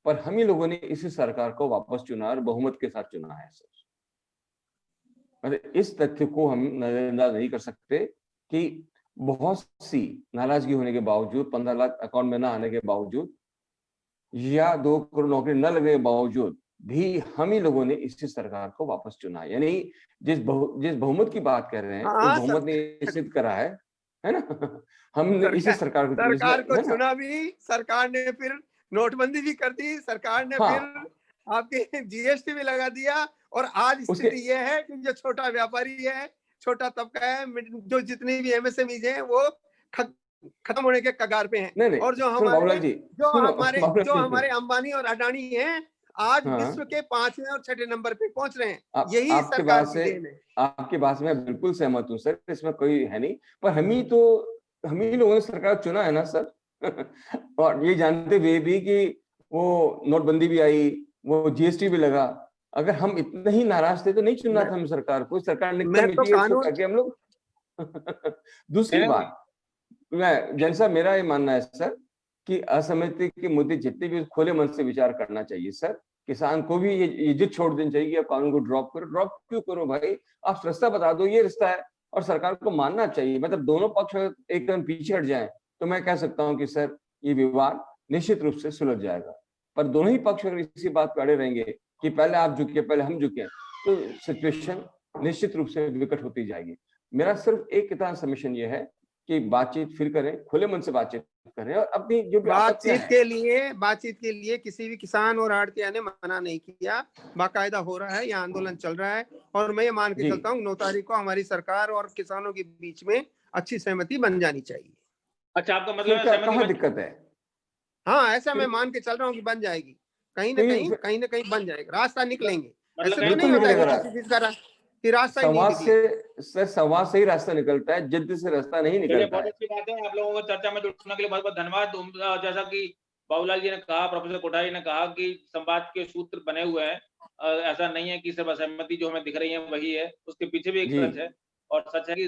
पर हम ही लोगों ने इसी सरकार को वापस चुना और बहुमत के साथ चुना है सर। मतलब इस तथ्य को हम नजरअंदाज नहीं कर सकते कि बहुत सी नाराजगी होने के बावजूद, 15 लाख अकाउंट में ना आने के बावजूद या 2 करोड़ नौकरी न लगने के बावजूद भी हम ही लोगों ने इसी सरकार को वापस चुना। यानी जिस बहुमत की बात कर रहे हैं, उस बहुमत ने सिद्ध करा है ना। हमने इसी सरकार को चुना भी, सरकार ने फिर नोटबंदी भी कर दी, सरकार ने फिर आपके जीएसटी भी लगा दिया। और आज स्थिति ये है कि जो छोटा व्यापारी है, छोटा तबका है, जो जितनी भी एमएसएमईज हैं, वो खत्म होने के कगार पे हैं। नहीं, और जो हमारे अंबानी और अडानी हैं, आज विश्व के 5वें और 6ठे नंबर पे पहुंच रहे हैं। यही सरकार की देन है। आपकी बात से मैं बिल्कुल सहमत हूँ सर, इसमें कोई है नहीं, पर हम ही लोगों ने सरकार चुना है ना सर। और ये जानते हुए भी कि वो नोटबंदी भी आई, वो जीएसटी भी लगा। अगर हम इतने ही नाराज थे तो नहीं चुनना था हम सरकार को। सरकार ने हम लोग दूसरी बात, जैसा मेरा ये मानना है सर कि असहमति के मुद्दे जितने भी खुले मन से विचार करना चाहिए सर। किसान को भी ये जिद छोड़ देनी चाहिए कि कानून को ड्रॉप करो। ड्रॉप क्यों करो भाई? आप रास्ता बता दो, ये रिश्ता है, और सरकार को मानना चाहिए। मतलब दोनों पक्ष एक कदम पीछे हट जाएं तो मैं कह सकता हूं कि सर ये विवाद निश्चित रूप से सुलझ जाएगा। पर दोनों ही पक्ष अगर इसी बात पर अड़े रहेंगे कि पहले आप झुके पहले हम झुके, तो सिचुएशन निश्चित रूप से विकट होती जाएगी। मेरा सिर्फ एक इतना सबमिशन ये है कि बातचीत फिर करें, खुले मन से बातचीत करें, और अपनी जो बातचीत के लिए किसी भी किसान और आड़तिया ने मना नहीं किया। बाकायदा हो रहा है, यहाँ आंदोलन चल रहा है, और मैं ये मान के चलता हूँ 9 तारीख को हमारी सरकार और किसानों के बीच में अच्छी सहमति बन जानी चाहिए। अच्छा, आपका मतलब कहाँ दिक्कत है? हाँ, ऐसा मैं मान के चल रहा हूँ कि बन जाएगी, कहीं ना कहीं बन जाएगा, रास्ता निकलेंगे। ऐसे तो नहीं होता है किसी चीज का संवाद से ही रास्ता निकलता है, जिद्द से रास्ता नहीं निकलता। बहुत अच्छी बात है। आप लोगों को चर्चा में जुड़ने के लिए बहुत बहुत धन्यवाद। जैसा कि बाबूलाल जी ने कहा, प्रोफेसर कोठारी ने कहा कि संवाद के सूत्र बने हुए हैं। ऐसा नहीं है कि सिर्फ असहमति जो हमें दिख रही है वही है, उसके पीछे भी एक सच है। और सच है कि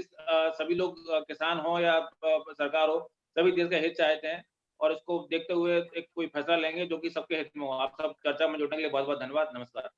सभी लोग, किसान हो या सरकार हो, सभी देश का हित चाहते हैं, और इसको देखते हुए एक कोई फैसला लेंगे जो कि सबके हित में हो। आप सब चर्चा में जुड़ने के लिए बहुत बहुत धन्यवाद। नमस्कार।